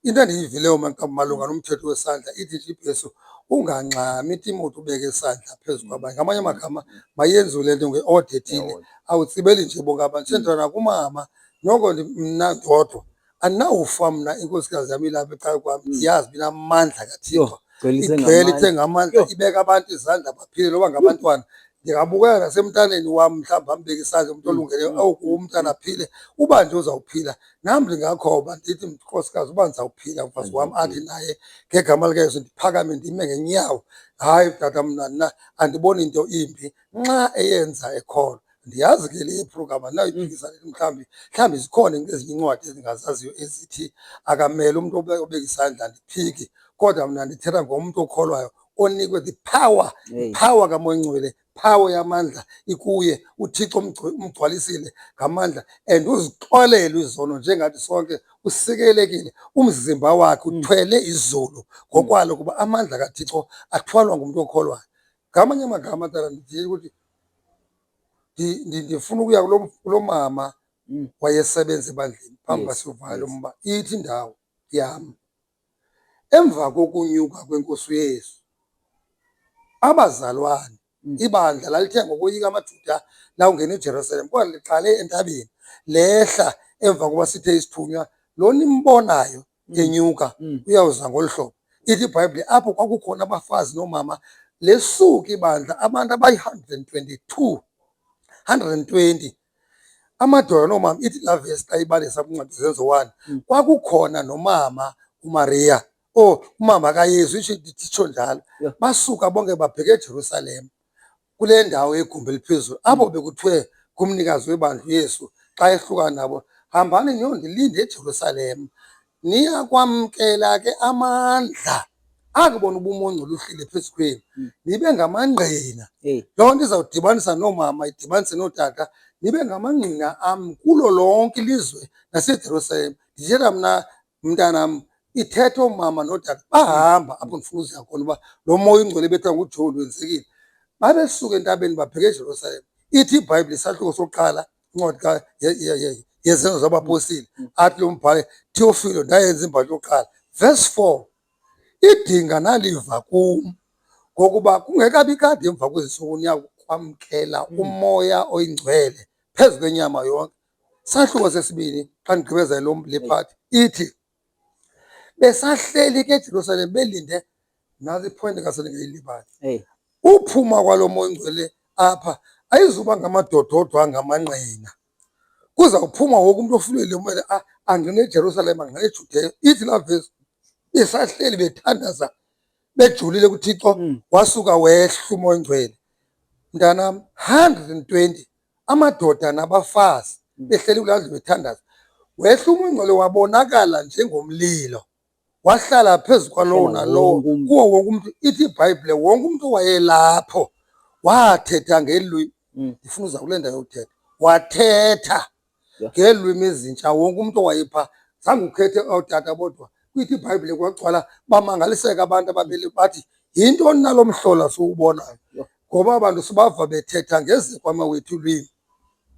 into endiyivileyo malunga nomthetho wesandla ithi nje iBhayibhile, ungangxami Timothi ubeke isandla phezu kwabanye. Ngamanye amagama mayenziwe le nto nge-order ethile, awutsibeli nje bonke abantu. Senzela nakumama, noko mna ndodwa andinawufa mna inkosikazi yam ilapha ecawe kwam, ndiyazi uba inamandla kaThixo, igcwele ithe ngamandla, ibeka abantu izandla baphile noba ngabantwana. Ndingabukela nasemntaneni wam mhlawumbi ambeke isandla umntu olungileyo, oku umntana aphile. Uba nje uzawuphila nam ndingakhoba ndithi, nkosikazi uba ndizawuphila mfazi wam, athi naye ngegama likaYesu ndiphakame ndime ngeenyawo. Hayi tata, mna andiboni nto imbi nxa eyenza ekholwa. Ndiyazi ke le program andinawuyiphikisa, mhlawumbi zikhona ezinye iincwadi endingazaziyo ezithi akamele umntu obeka isandla, ndiphiki. Kodwa mna ndithetha ngomntu okholwayo onikwe the power, power kaMoya Oyingcwele, power yamandla ikuye. UThixo umgcwalisile ngamandla and uzixolele izono njengathi sonke, usikelekile, umzimba wakhe uthwele izulu ngokwalo, kuba amandla kaThixo athwalwa ngumntu okholwayo. Ngamanye amagama tata, ndithi ukuthi ndifuna ukuya kulo mama wayesebenza ebandleni phambi kwasivayo lo mba. Ithi indawo yam, emva kokunyuka kweNkosi uYesu, abazalwane, ibandla lalithe ngokoyika amaJuda lawungena eJerusalem, kodwa liqale entabeni lehla emva koba sithe isithunywa. Lo nimbonayo enyuka uyawuza ngolu hlobo. Ithi iBhayibhile apho kwakukhona abafazi noomama, lesuka ibandla abantu abayi-122, 120 amadoda noomama. Ithi laa vesi xa ibalisa kwincwadi Zenzo 1, kwakukhona nomama uMariya, umama kaYesu, itsho njalo. Basuka bonke babheke eJerusalem, kule ndawo yegumbi eliphezulu, apho bekuthiwe kumnikazi webandla uYesu xa ehluka nabo, hambani niyondilinde eJerusalem, niya kwamkela ke amandla akubona ubumo ongcwele uhlile phezu kwenu, nibe ngamangqina. Loo nto izawudibanisa noomama, idibanise nootata, nibe ngamangqina am kulo lonke ilizwe naseJerusalem. Ndithetha mna, mntanam, ithetha oomama nootata bahamba apho ndifuna uziya khona, uba lo Moya Oyingcwele ebethwa nguJohn wenzekile. Babesuka entabeni babheke eJerusalem. Ithi iBhayibhile isahluko sokuqala, incwadi yezenzo zabapostile, athi lo mbhali, Theophilo, ndayenza imbali yokuqala, verse 4, idinga naliva kum ngokuba kungekabi kade emva kwezi ntsuku niya kwamkela uMoya Oyingcwele phezu kwenyama yonke. Sahluko sesibini, xa ndigqibeza le phati, ithi besahleli ke eJerusalem belinde nazi ipoint engase ngiyilibali. Uphuma kwalo moya ongcwele apha ayizuba ngamadoda odwa ngamanqina, kuzawuphuma wonke umuntu ofulele umele angene eJerusalem angene eJudeya. Ithi laa vesi besahleli bethandaza bejulile kuThixo, wasuka wehla umoya ongcwele. Mntanam, 120 amadoda nabafazi behleli kulaa ndlu bethandaza, wehla umoya ongcwele wabonakala njengomlilo, wahlala phezu kwalowo nalowo, kuwo wonke umntu. Ithi iBhayibhile wonke umntu owayelapho wathetha ngeelwimi. Ndifuna uza kule ndawo yokuthetha, wathetha ngeelwimi ezintsha wonke umntu owayepha. Zange ukhethe ootata bodwa, kwithi iBhayibhile kwagcwala bamangaliseka abantu ababeli bathi, yintoni nalo mhlola siwubonayo? Ngoba abantu sibava bethetha ngeze kwamawethu ulwimi,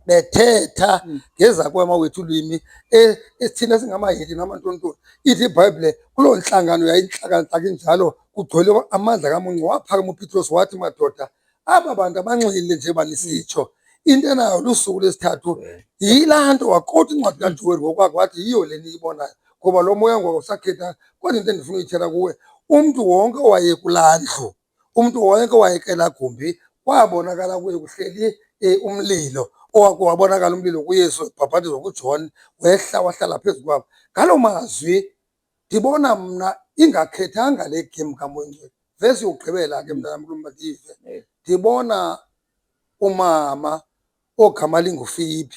bethetha ngeza kwamawethu ulwimi esithina singamayedi namantontoni. Ithi iBhayibhile kuloo ntlangano yayintlaka injalo kugcwele amandla kamuncu, waphakama uPetros wathi, madoda, aba bantu abanxilile nje banisitsho into enayo lusuku lwesithathu. Yilaa nto wakota incwadi kaJoeli ngokwakhe wathi yiyo le niyibonayo, ngoba lo moya ngoku usakhetha. Kodwa into endifuna uyithetha kuwe, umntu wonke owaye kulaa ndlu, umntu wonke owayekelaa gumbi, wabonakala kuye kuhleli umlilo, owakho wabonakala umlilo kuYesu ebhabhatizwa nguJohn, wehla wahlala phezu kwabo. Ngaloo mazwi ndibona mna ingakhethanga le game kamoya ongcwele. Vesi yokugqibela ke mntanam kulo mandive, ndibona umama ogama linguFilipi.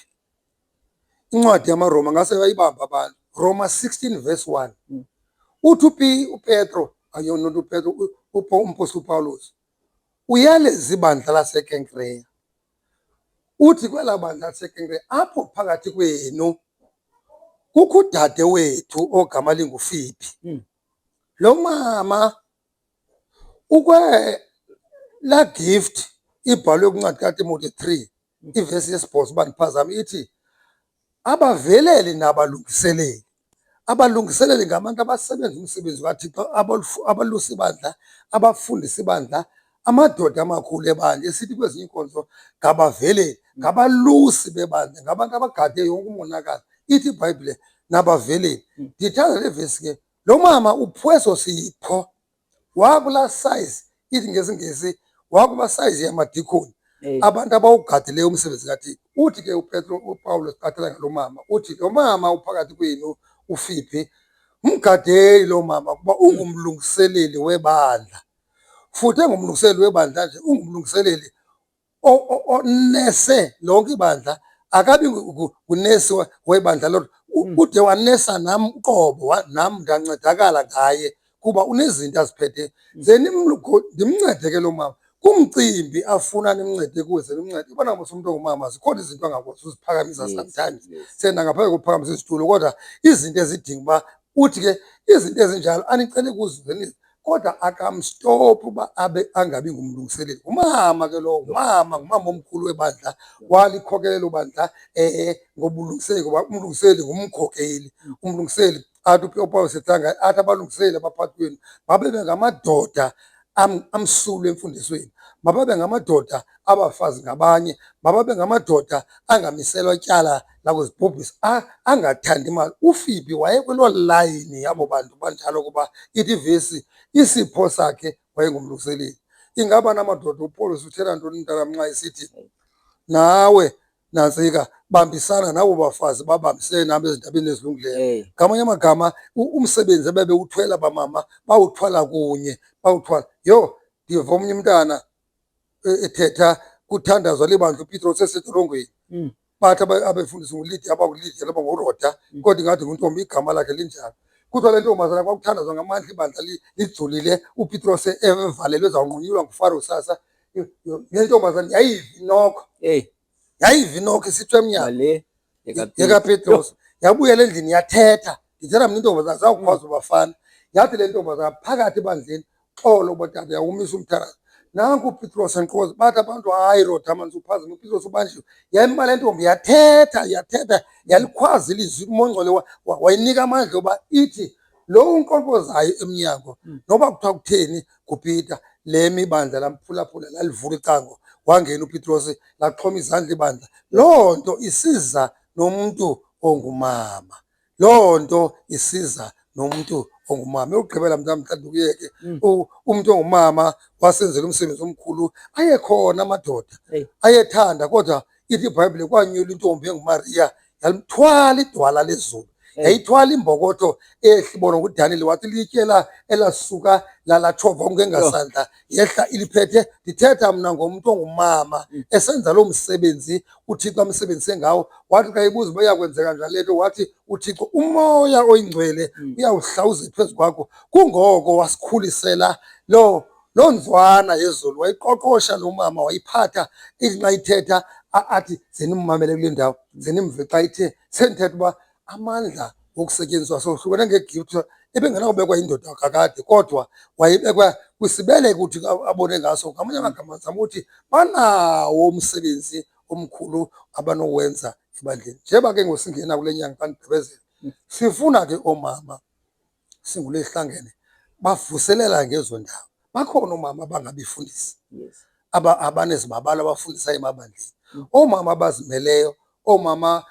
Incwadi yamaRoma ngase bayibamba abantu, Roma 16 verse 1. Uthi uPetro, not uPetro, umpostoli uPawulos uyaleza ibandla laseKenkereya. Uthi kwelaa bandla laseKenkereya apho phakathi kwenu kukho udade wethu ogama linguFilipi. Lo mama laa gift ibhalwe kwincwadi kaTimote 3 ivesi yesi-8 uba ndiphazame, ithi abaveleli nabalungiseleli. Abalungiseleli ngabantu abasebenza umsebenzi kaThixo, abalusa ibandla, abafundisa ibandla, amadoda amakhulu ebandla. Esithi kwezinye iinkonzo ngabaveleli, ngabalusi bebandla, ngabantu abagade yonke umonakalo. Ithi iBhayibhile nabaveleli. Ndithanda le vesi ke, lo mama uphiwe eso sipho wakulaa size, ithi ngesiNgesi wakuba size yamadikoni, abantu abawugadileyo umsebenzi kaThixo. Uthi ke uPawulos qathela ngalo mama, uthi lo mama uphakathi kwenu uFilipi mgadeli lo mama kuba ungumlungiseleli webandla. Futhi engumlungiseleli webandla nje, ungumlungiseleli onese lonke ibandla. Akabi ngunesi webandla lodwa, ude wanesa nam uqobo, nam ndancedakala ngaye kuba unezinto aziphethe. Ze ndimncede ke lo mama kumcimbi afuna nimncede kuwe, ze nimncede. Ubona mos umntu ongumama zikhona izinto angakwazi uziphakamisa sometimes. Senda ngaphandle kokuphakamisa izitulo, kodwa izinto ezidinga uba uthi ke izinto ezinjalo anicele kuzo, kodwa akamstophi uba abe angabi ngumlungiseleli. Ngumama ke lowo, ngumama omkhulu webandla, walikhokelela ubandla ngobulungiseleli, ngoba umlungiseleli ngumkhokeli. Umlungiseleli athi uPawulos ethanga athi abalungiseleli abaphakathi kwenu mababe ngamadoda amsulwa emfundisweni, mababe ngamadoda abafazi ngabanye, mababe ngamadoda angamiselwa tyala lakuzibhubhisa, angathandi imali. uFilipi wayekweloo layini yabo bantu banjalo, kuba ithi ivesi isipho sakhe wayengumlungiseleli. Ingaba namadoda uPawulos uthetha ntoni mntanam nxa esithi nawe nantsika bambisana nabo bafazi babambisene nabo ezindabeni ezilungileyo? Ngamanye amagama umsebenzi ebebewuthwele bamama bawuthwala kunye, bawuthwala. Yho, ndiva omnye umntana ethetha kuthandazwa libandla uPetros esedolongweni, bathi abefundisa nguLidia, abakuLidia laba nguRoda, kodwa ingathi nguntombi, igama lakhe linjalo. Kuthiwa le ntombazana kwakuthandazwa ngamandla, ibandla lijulile, uPetros evalelwe ezawunqunyulwa nguFaro sasa. Le ntombazana yayiva inoko, yayiva inoko isithwa emnyango yekaPetros, yabuyela endlini yathetha. Ndithetha mna intombazana zawukhwaza bafana. Yathi le ntombazana phakathi ebandleni, xolo batata, yawumisa umthandazo. Nanku uPetros enkqoza, bathi abantu, hayi Roda mani uphazame, uPetros ubanjiwe. Yayima le ntombi yathetha, yalikhwaza ilizwi. Umoya ongcwele wayinika amandla oba ithi lo unkqonkqozayo emnyango, noba kuthiwa kutheni nguPeta, le mibandla lamphulaphula lalivula icango, wangena uPetros laxhoma izandla ibandla. Loo nto isiza nomntu ongumama, loo nto isiza nomntu ongumama. Eyokugqibela mhlawumbe uyeke umuntu ongumama wasenzela umsebenzi omkhulu ayekhona amadoda ayethanda, kodwa ithi iBhayibhile kwanyula intombi enguMariya yalithwala idwala lezulu, yayithwala imbokotho ehlibona nguDaniel wathi lityela elasuka lalatshova kungengasandla yehla iliphethe. Ndithetha mna ngomuntu ongumama esenza loo msebenzi uThixo amsebenzise ngawo. Wathi xa ibuza uba iyakwenzeka njani le nto, wathi uThixo umoya oyingcwele uyawuhlawuzela phezu kwakho. Kungoko wasikhulisela loo nzwana yezulu, wayiqoqosha lo mama, wayiphatha ithi xa ithetha athi zenimamele kule ndawo, zenimve xa ithe. Sendithetha uba amandla wokusetyenziswa sohlukene ngegift ebengenawubekwa yindoda kakade, kodwa wayebekwa kwisibeleko uthi abone ngaso. Ngamanye amagama zama uthi banawo umsebenzi omkhulu abanowenza ebandleni. Njeba ke ngosingena kule nyanga xa ndigqibezela, sifuna ke oomama singule hlangene bavuselela ngezo ndawo. Bakhona oomama abangabifundisi, abanezibabalo abafundisayo emabandleni, oomama abazimeleyo, oomama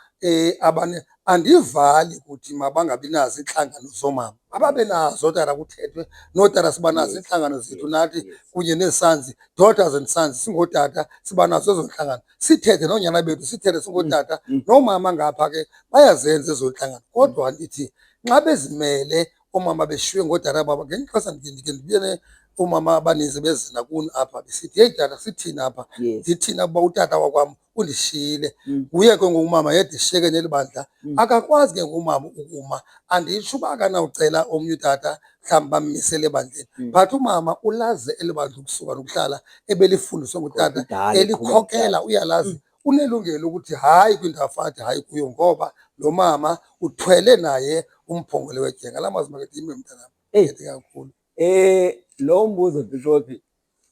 andivali ukuthi mabangabi nazo iintlangano zoomama. Ababe nazo tata, kuthethwe nootata, siba nazo iintlangano zethu nathi kunye nee-sons, daughters and sons. Singootata siba nazo ezo ntlangano, sithethe noonyana bethu, sithethe singootata. Noomama ngapha ke bayazenza ezo ntlangano, kodwa ndithi nxa bezimele oomama beshiywe ngootata babo, ngelinye ixesha ndike ndibe oomama abaninzi bezela kuni apha besithi, heyi tata, sithini apha? Ndithini ukuba utata wakwam undishiyile? Nguye ke ngongumama yedwa ishiyeke neli bandla, akakwazi ke ngumama ukuma. Anditsho uba akanawucela omnye utata mhlawumbi bammisele ebandleni, but umama ulazi eli bandla ukusuka nokuhlala ebelifundiswe ngutata, elikhokela, uyalazi. Unelungelo ukuthi hayi kwindawo afathi hayi kuyo, ngoba lo mama uthwele naye umphongole wetyenga. La mazwi makethi ime mntanam, ethe kakhulu. Lo mbuzo Bishop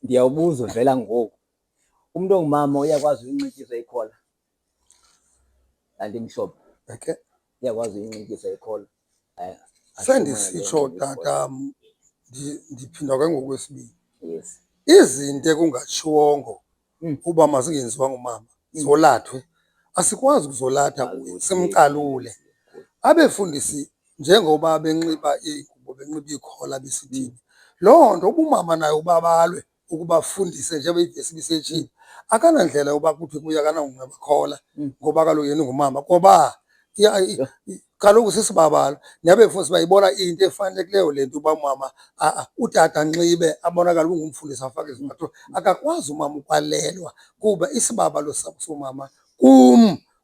ndiyawubuza vela ngoku. Umuntu ongumama uyakwazi uyinxityisa ikhola? Kanti mhlophe uyakwazi uyinxityisa ikhola? Sendisitsho tata, ndiphinda ke ngokwesibini. Izinto ekungatshiwongo uba mazingenziwa ngumama zolathwe, asikwazi ukuzolatha kuye, simcalule. Abefundisi njengoba benxiba iingubo, benxiba iikhola besithini, loo nto ubumama nayo ubabalwe ukubafundise njengoba ivesi ibisetshile. Akanandlela yoba kuthiwe kuye akanawunxiba khola ngoba kaloku yena ungumama, ngoba kaloku sisibabalo. Nabefundisi bayibona iyinto efanelekileyo le nto uba umama utata anxibe, abonakale ungumfundisi, afake izimbatho. Akakwazi umama ukwalelwa kuba isibabalo somama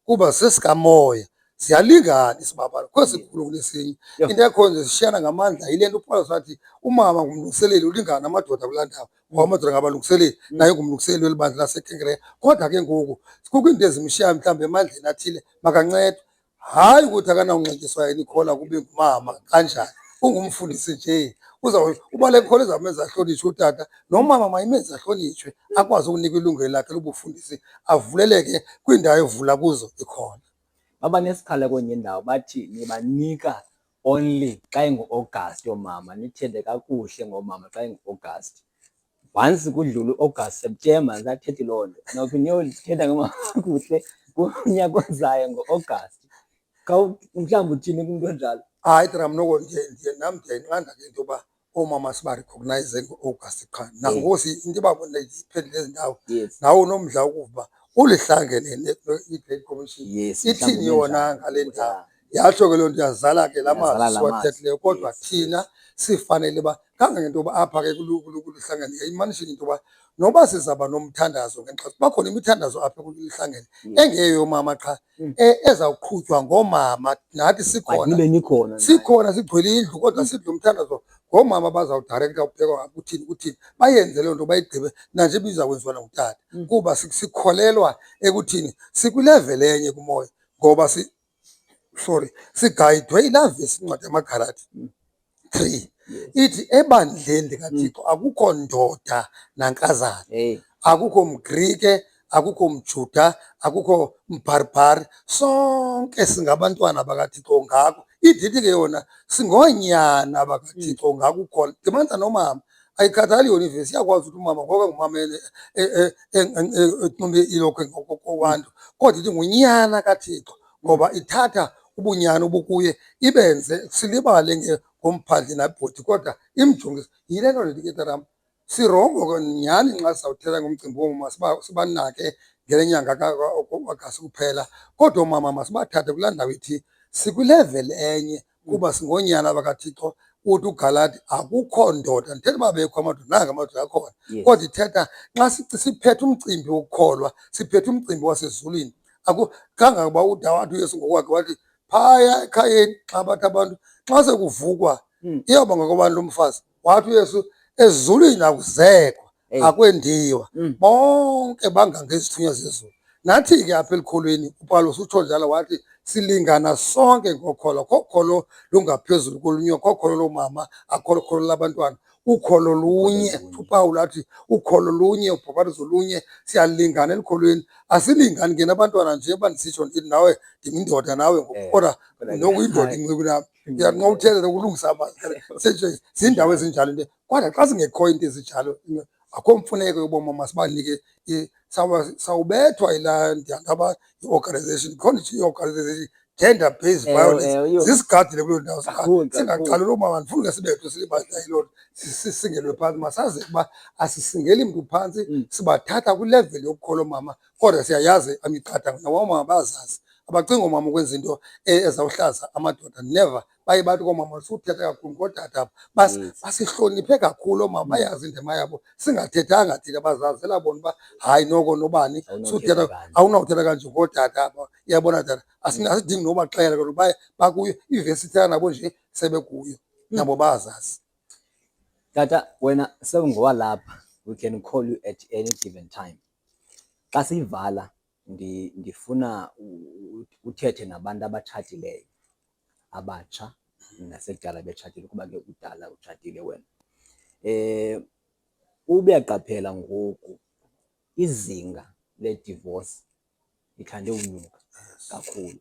kuba sesikamoya, ziyalingana isibabalo, kho sikhulu kunesinye. Into ekhoyo nje sishiyana ngamandla. Yile nto uPawulos athi umama ngumlungiseleli, ulingana namadoda kulaa ndawo, ngoba amadoda ngabalungiseleli, naye ngumlungiseleli weli bandla laseKenkereya. Kodwa ke ngoku kukho iinto ezimshiyayo mhlawumbi emandleni athile, makancedwe. Hayi ukuthi akanawunxityiswa yena ikhola kube ngumama kanjani, ungumfundisi nje. Uba le khola izawumenza ahlonitshwe utata, nomama mayimenze ahlonitshwe, akwazi ukunikwa ilungelo lakhe lobufundisi, avuleleke kwiindawo evula kuzo ikhona. Babanesikhalo kwenye indawo bathi nibanika only xa ingu-August oomama, nithethe kakuhle ngoomama xa ingu-August. Once kudlule u-August, September, ndisathetha loo nto, nawuphi niyothetha ngomama kakuhle kunyaka ozayo ngo-August. Mhlawumbi uthini kumntu onjalo? Hayi tata, mnoko nam ndiyayinqanda ke into yoba oomama sibarekhognayise ngo-August qha. Nangoku into yoba ndiphendule ezi ndawo, nawe unomdla ukuva ulihlangene i-Great Commission ithini yona ngale ndawo. Yatsho ke loo nto, yazala ke la mazwi siwathethileyo. Kodwa thina sifanele uba kangangento yoba apha ke kulihlangene yayimanishini into yoba noba sizawuba nomthandazo ngexesha, bakhona imithandazo apha kulihlangene engeyoomama qha, ezawuqhutywa ngoomama. Nathi sikhona sigcwele indlu, kodwa sidla umthandazo ngoomama abazawudayirektha ubhekwa kuthini, bayenze loo nto bayigqibe nanje ibizakwenziwa nangutata, kuba sikholelwa ekuthini, sikwileveli enye kumoya, ngoba sigayidwe yilaa vesi incwadi yamaGalathi 3 ithi ebandleni likaThixo akukho ndoda nankazana, akukho Mgrike, akukho Mjuda, akukho Mbharibhari, sonke singabantwana bakaThixo. Ngako idithi ke yona singoonyana bakaThixo, ngako ukhona. Dibanisa nomama, ayikhathali yona ivesi, iyakwazi ukuthi umama ngoba ngumama enxibe ilokhwe ngokwantu, kodwa ithi ngunyana kaThixo, ngoba ithatha ubunyani obukuye ibenze silibale ngomphandle nabhoti kodwa imjongise. Yile nto ndithi ke tatam sirongo nyhani nxa sizawuthetha ngomcimbi woomama sibanake ngele nyanga kaAgasti kuphela, kodwa oomama masibathathe kulaa ndawo ithi sikwileveli enye kuba singoonyana bakaThixo. Uthi uGalati akukho ndoda, ndithetha uba bekho amadoda, nanga amadoda akhona, kodwa ithetha nxa siphethe umcimbi wokukholwa, siphethe umcimbi wasezulwini, kangangoba wathi uYesu ngokwakhe wathi phaya ekhayeni xa bathi abantu xa sekuvukwa iyawuba ngokobani lo mfazi, wathi uYesu ezulwini akuzekwa, akwendiwa, bonke bangangezithunywa zezulu. Nathi ke apha elikholweni uPawulos utsho njalo wathi silingana sonke ngokholo, akho kholo lungaphezulu kolunye, akho kholo loomama, akho kholo labantwana, ukholo lunye. uPawulo athi ukholo lunye, ubhabhatizo lunye, siyalingana elikholweni. Asilingani ke nabantwana nje uba ndisitsho ndithi nawe ndingindoda nawe ngoku, kodwa nokuyindoda incinci nam, ndiyanqawuthelela ukulungisa ziindawo ezinjalo nje. Kodwa xa zingekho into ezinjalo, akho mfuneko yoba mama sibanike sawubethwa yilaa ndiyangaba yi-organization, khona nje i-organization gender based violence, zisigadile kuloo ndawo. Singaqali loo mama, andifuni ke sibethwe yiloo nto, sisingelwe phantsi. Masazi ukuba asisingeli mntu phantsi, sibathatha kwileveli yokukholo mama, kodwa siyayazi imiqathango, naboomama bayazazi. Abacingi oomama ukwenza into ezawuhlaza amadoda, never. Baye bathi koomama suthetha kakhulu ngootata apha, basihloniphe kakhulu oomama, bayazi indima yabo. Singathethanga thina bazazi, elabona uba hayi noko nobani suthetha, awunawuthetha kanje ngootata apha. Iyabona tata, asidingi nobaxelela kodwa bakuyo ivesi ithetha nabo nje sebekuyo, nabo bayazazi. Tata, wena sewungowalapha, we can call you at any given time. Xa siyivala ndifuna uthethe nabantu abatshatileyo, abatsha nasekudala betshatile, kuba ke kudala utshatile wena. Ubuyaqaphela ngoku izinga le-divorce lithande unyuka kakhulu,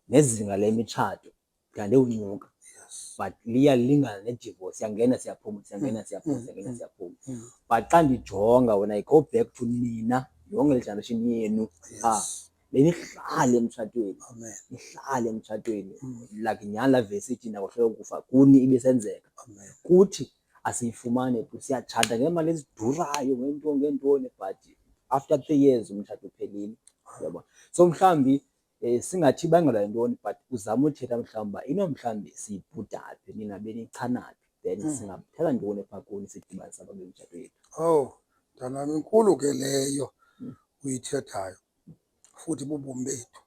nezinga lemitshato lithande unyuka, but liya lingana ne-divorce, siyangena siyaphuma, siyangena siyaphuma, siyangena siyaphuma. But xa ndijonga when I go back to nina yonke le generation yenu, benihlale emtshatweni, nihlale emtshatweni, like nyhani laa vesi ithi nakohlelwa ukufa kuni ibisenzeka. Kuthi asiyifumane tu, siyatshata ngeemali ezidurayo ngeentoni, but after 3 years umtshato uphelile, uyabona. So mhlawumbi singathi ibangelwa yintoni, but uzama uthetha mhlawumbi uba inomhlawumbi siyibhudaphi, nina benichanaphi, then singathetha ntoni phaa kuni sidibanisa apha kwimitshato yethu. Oh, mntanam, inkulu ke leyo uyithethayo, futhi bubomi bethu.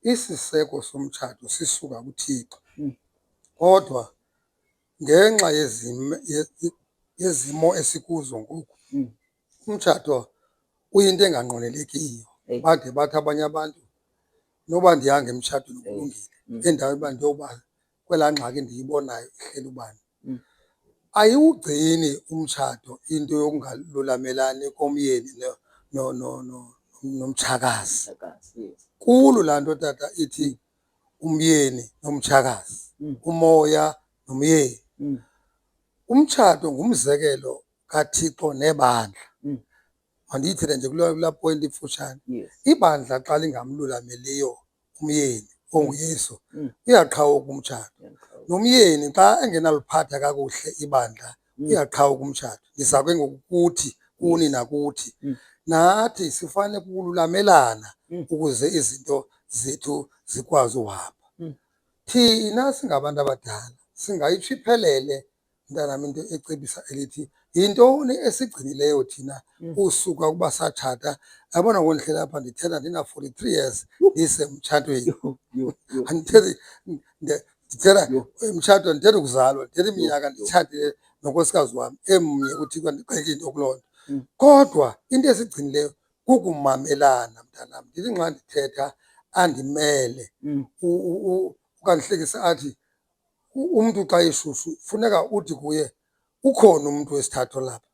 Isiseko somtshato sisuka kuThixo, kodwa ngenxa yezimo esikuzo ngoku, umtshato uyinto enganqwenelekiyo. Bade bathi abanye abantu noba ndihanga emtshatweni kulungile, endaweni uba ndiyoba kwelaa ngxaki ndiyibonayo ihleli ubani. Ayiwugcini umtshato into yokungalulamelani komyeni nomtshakazi. Kulu laa nto tata ithi umyeni nomtshakazi, umoya nomyeni. Umtshato ngumzekelo kaThixo nebandla. Mandiyithethe nje kulaa point ifutshane. Ibandla xa lingamlulameliyo umyeni onguYesu, uyaqhawuka umtshato. Nomyeni xa engenaliphatha kakuhle ibandla, uyaqhawuka umtshato. Ndiza ke ngoku kuthi, kuni nakuthi, nathi sifane ukululamelana ukuze izinto zethu zikwazi uhamba. Thina singabantu abadala singayitsho iphelele, mntanam, into ecebisa elithi yintoni esigcinileyo thina usuka ukuba satshata. Yabona ngoku ndihleli apha ndithetha ndina-43 years ndisemtshatweni. Andithethi ndithetha umtshato, ndithetha ukuzalwa, ndithetha iminyaka nditshatile nonkosikazi wam emnye, uThixo andixeke into kuloo nto. Kodwa into esigcinileyo kukumamelana, mntanam. Ndithi nxa ndithetha andimele. Ukandihlekisa athi umntu xa eshushu funeka uthi kuye ukhona umntu wesithathu lapha.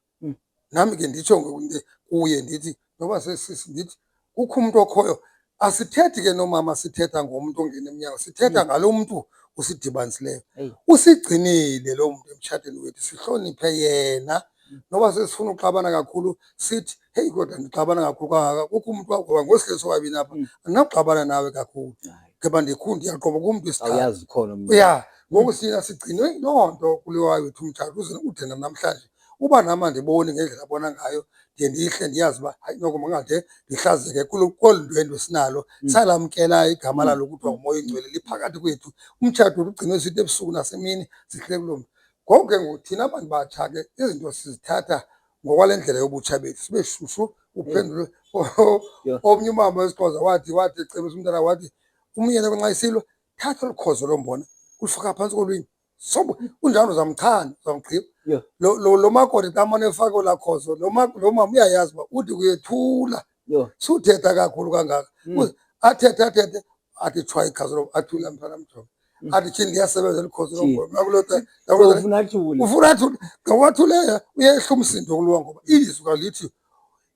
Nami ke nditsho kuye ndithi noba ndithi kukho umntu okhoyo. Asithethi ke noomama sithetha ngomntu ongena emnyango, sithetha ngalo mntu usidibanisileyo. Usigcinile loo mntu emtshatweni wethu, sihloniphe yena. Noba sesifuna uxabana kakhulu sithi heyi, kodwa ndixabana kakhulu kangaka, kukho umntu ngoba ngosihlelo sobabini apha andinakuxabana nawe kakhulu, ngoba ndiyaqonda kumntu wesithathu. Ya, ngoku sina sigcinwe loo nto kuliwayo wethu umtshato ude namhlanje uba nam andiboni ngendlela abona ngayo ndiye ndihle ndiyazi uba hayi noko makangade ndihlazeke kolu ndwendwe sinalo salamkela igama lalo kuthiwa ngumoya oyingcwele liphakathi kwethu. Umtshato ugcinwe sithi ebusuku nasemini sihlele kuloo mntu. Ngoku ke ngoku thina bantu batsha ke izinto sizithatha ngokwale ndlela yobutsha bethu sibe shushu. Uphendule omnye umama wesiXhosa wathi ecebisa umntana wathi umyeni nxa isilwa thatha olu khozo lombona ulifaka phantsi kolwimi sobo kunjalo uzamchana uzamgqiba. Lo makoti xa amane efake olaa khozo lo mama uyayazi uba uthi kuyethula suthetha kakhulu kangaka. Athethe athi tshwa ikhazi lobo athule mntana mjonga athi tyhini liyasebenza eli khozo lombona ufuna athule. ufuna athule. Ngawathuleyo uyehla umsindo kuliwa ngoba ilizwi kalithi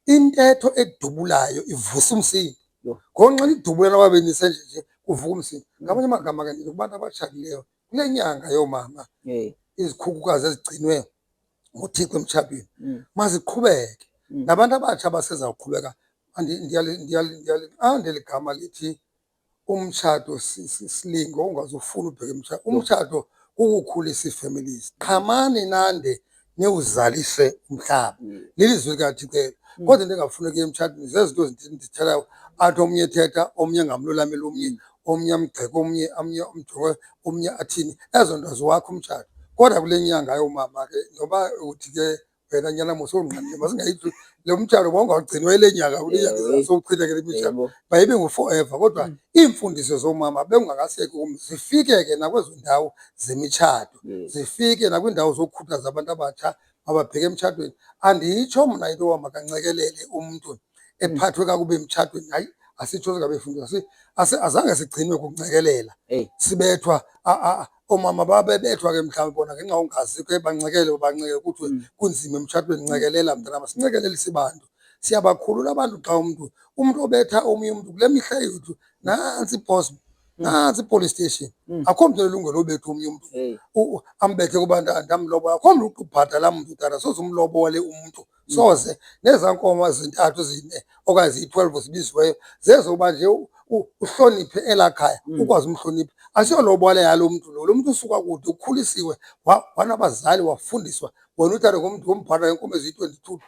intetho edubulayo ivusa umsindo. Ngoku nxa nidubule nababini nisenje kuvuka umsindo. Ngamanye amagama ke ndithi kubantu abatshatileyo kule nyanga yoomama izikhukukazi ezigcinwe nguThixo emtshatweni maziqhubeke. Nabantu abatsha abasezawuqhubeka ndiyali gama lithi umtshato silingo ungazufuna ubheka umtshato. Umtshato kukukhulisa ii-families. Qhamani nande niwuzalise umhlaba lilizwi likaThixo elo. Kodwa into engafuneki emtshatweni zezinto ndizithethayo athi omnye ethetha omnye angamlolameli omnye, omnye amgxeke omnye, omnye amjonge omnye athini. Ezo nto ziwakho umtshato. Kodwa kule nyanga yoomama ke noba uthi ke wena nyana mosowunqandile masingayithi lo mtshato mawungagcinwa ile nyanga kule nyanga sowuchitheke le mitshato mayibe ngu-forever. Kodwa iimfundiso zoomama bekungakaseki zifike ke nakwezo ndawo zemitshato, zifike nakwiindawo zokukhuthaza abantu abatsha mababheke emtshatweni. Anditsho mna into yoba makancekelele umntu ephathwe kakubi emtshatweni, hayi asitsho singabefundisa azange sigcinwe kuncekelela. Sibethwa oomama babebethwa ke mhlawumbi bona ngenxa ungazi ke bancekelele banceke kuthiwe kunzima emtshatweni. Ncekelela mntanam, sincekelelise bantu. Siyabakhulula abantu xa umntu obetha omnye umntu kule mihla yethu nantsi i-post nantsi i-police station. Akho mntu elungelo obetha omnye umntu ambethe kuba ndamlobola. Akho mntu ubhatala mntu tata soze umlobole umntu soze. Nezaa nkomo zintathu zine okanye ziyi-12 zibiziweyo zezoba nje uhloniphe elaa khaya ukwazi umhlonipha. Asiyolobola yalo mntu lo mntu usuka kude ukhulisiwe wanabazali wafundiswa. Wena uthathe ngomntu wombhatha ngeenkomo eziyi-22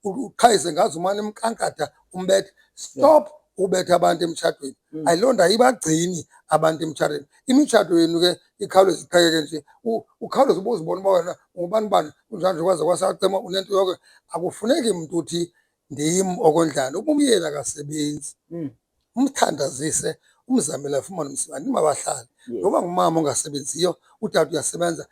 uqhayise ngazo umane emkankatha umbethe. Stop ubetha abantu emtshatweni. Ayiloo nto ayibagcini abantu emtshatweni. Imitshato yenu ke ikhawuleze iqhekeke nje ukhawuleze ubuzibone uba wena ungubani bani kunjani nje kwaze kwasacema unento yonke. Akufuneki mntu uthi ndim okondlane. Uba umyeni akasebenzi umthandazise umzamele afumane umsebenzi mabahlale. Noba ngumama ongasebenziyo utata uyasebenza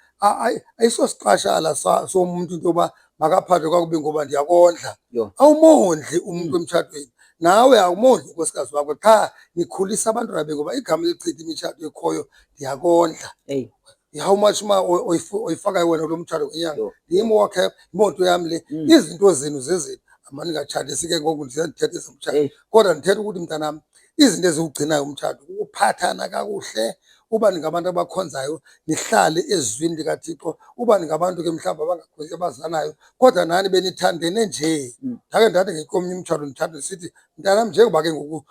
ayisosiqashala somntu into yoba makaphathwe kakubi ngoba ndiyakondla. Awumondli umntu emtshatweni, nawe awumondli unkosikazi wakho qha nikhulisa abantwana be ngoba igama elichitha imitshato ekhoyo ndiyakondla. How much ma oyifakayo wena kulo mtshato ngenyanga? Ndim owakhe imoto yam le. Izinto zenu zezenu maningatshatisi ke ngoku ndithetha ezomtshato. Kodwa ndithetha ukuthi mntanam izinto eziwugcinayo umtshato ukuphathana kakuhle. Uba ningabantu abakhonzayo nihlale ezwini likaThixo. Uba ningabantu ke mhlawumbi abazanayo kodwa nani benithandene nje. Ndake ndathi ngekomnye umtshato ndithatha ndisithi mntanam njengoba ke ngoku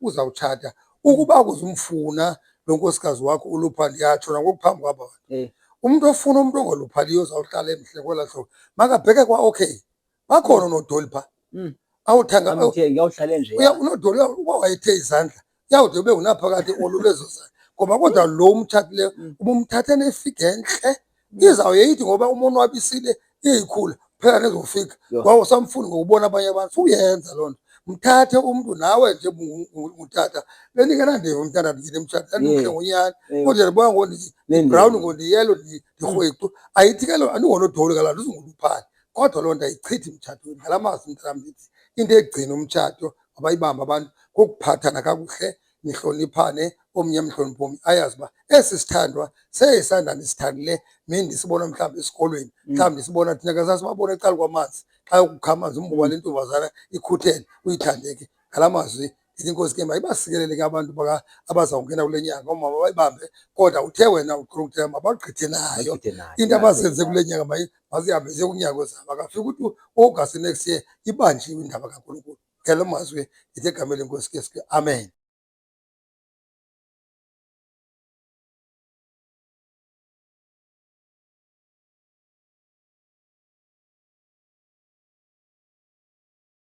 uzawutshata ukuba kuzumfuna lo nkosikazi wakho ulupha ndiyatsho nangoku phambi kwaba bantu. Umntu ofuna umntu ongoluphaliyo uzawuhlala emhle kwelaa hlobo makabheke kwa-okay. Bakhona oonodoli phaa awuthanga ngiyawuhlale nje unodoli uba wayethe izandla iyawude ube ngunaphakade olule ezo zandla. Ngoba kodwa lo umtshatileyo ubumthathe nefigi entle izawuye ithi ngoba umonwabisile iyikhula phela nezofika wawusamfuni ngokubona abanye abantu suyenza loo nto. Mthathe umntu nawe nje ngutata beningenandeva umntandathi yini emtshatweni andimhle ngonyani kodwa ndibona ngoku-brown ngondiyelo ndirhwexu. Ayithi ke loo andingonodoli kaloku andizunguluphali kodwa loo nto ayichithi mtshatweni. Ngala mazwi mntanam ndithi into egcina umtshato abayibamba abantu kokuphathana kakuhle nihloniphane omnye amhloniphe omnye ayazi uba esi sithandwa seyisandla ndisithandile mini ndisibona mhlawumbi esikolweni mhlawumbi ndisibona thina ke sasibabona ecaleni kwamanzi xa ukukha amanzi umbuka le ntombazana ikhuthele uyithandeke. Ngala mazwi ndithi inkosi ke mayibasikelele ke abantu abazawungena kule nyanga oomama bayibambe kodwa uthe wena uqhela ukuthetha mabagqithe nayo into abazenze kule nyanga mazihambe ziye kunyango zabo. Akafika ukuthi u-August next year ibanjiwe indaba kaNkulunkulu. Ngelo mazwi ndithi egameni lenkosi ke amen.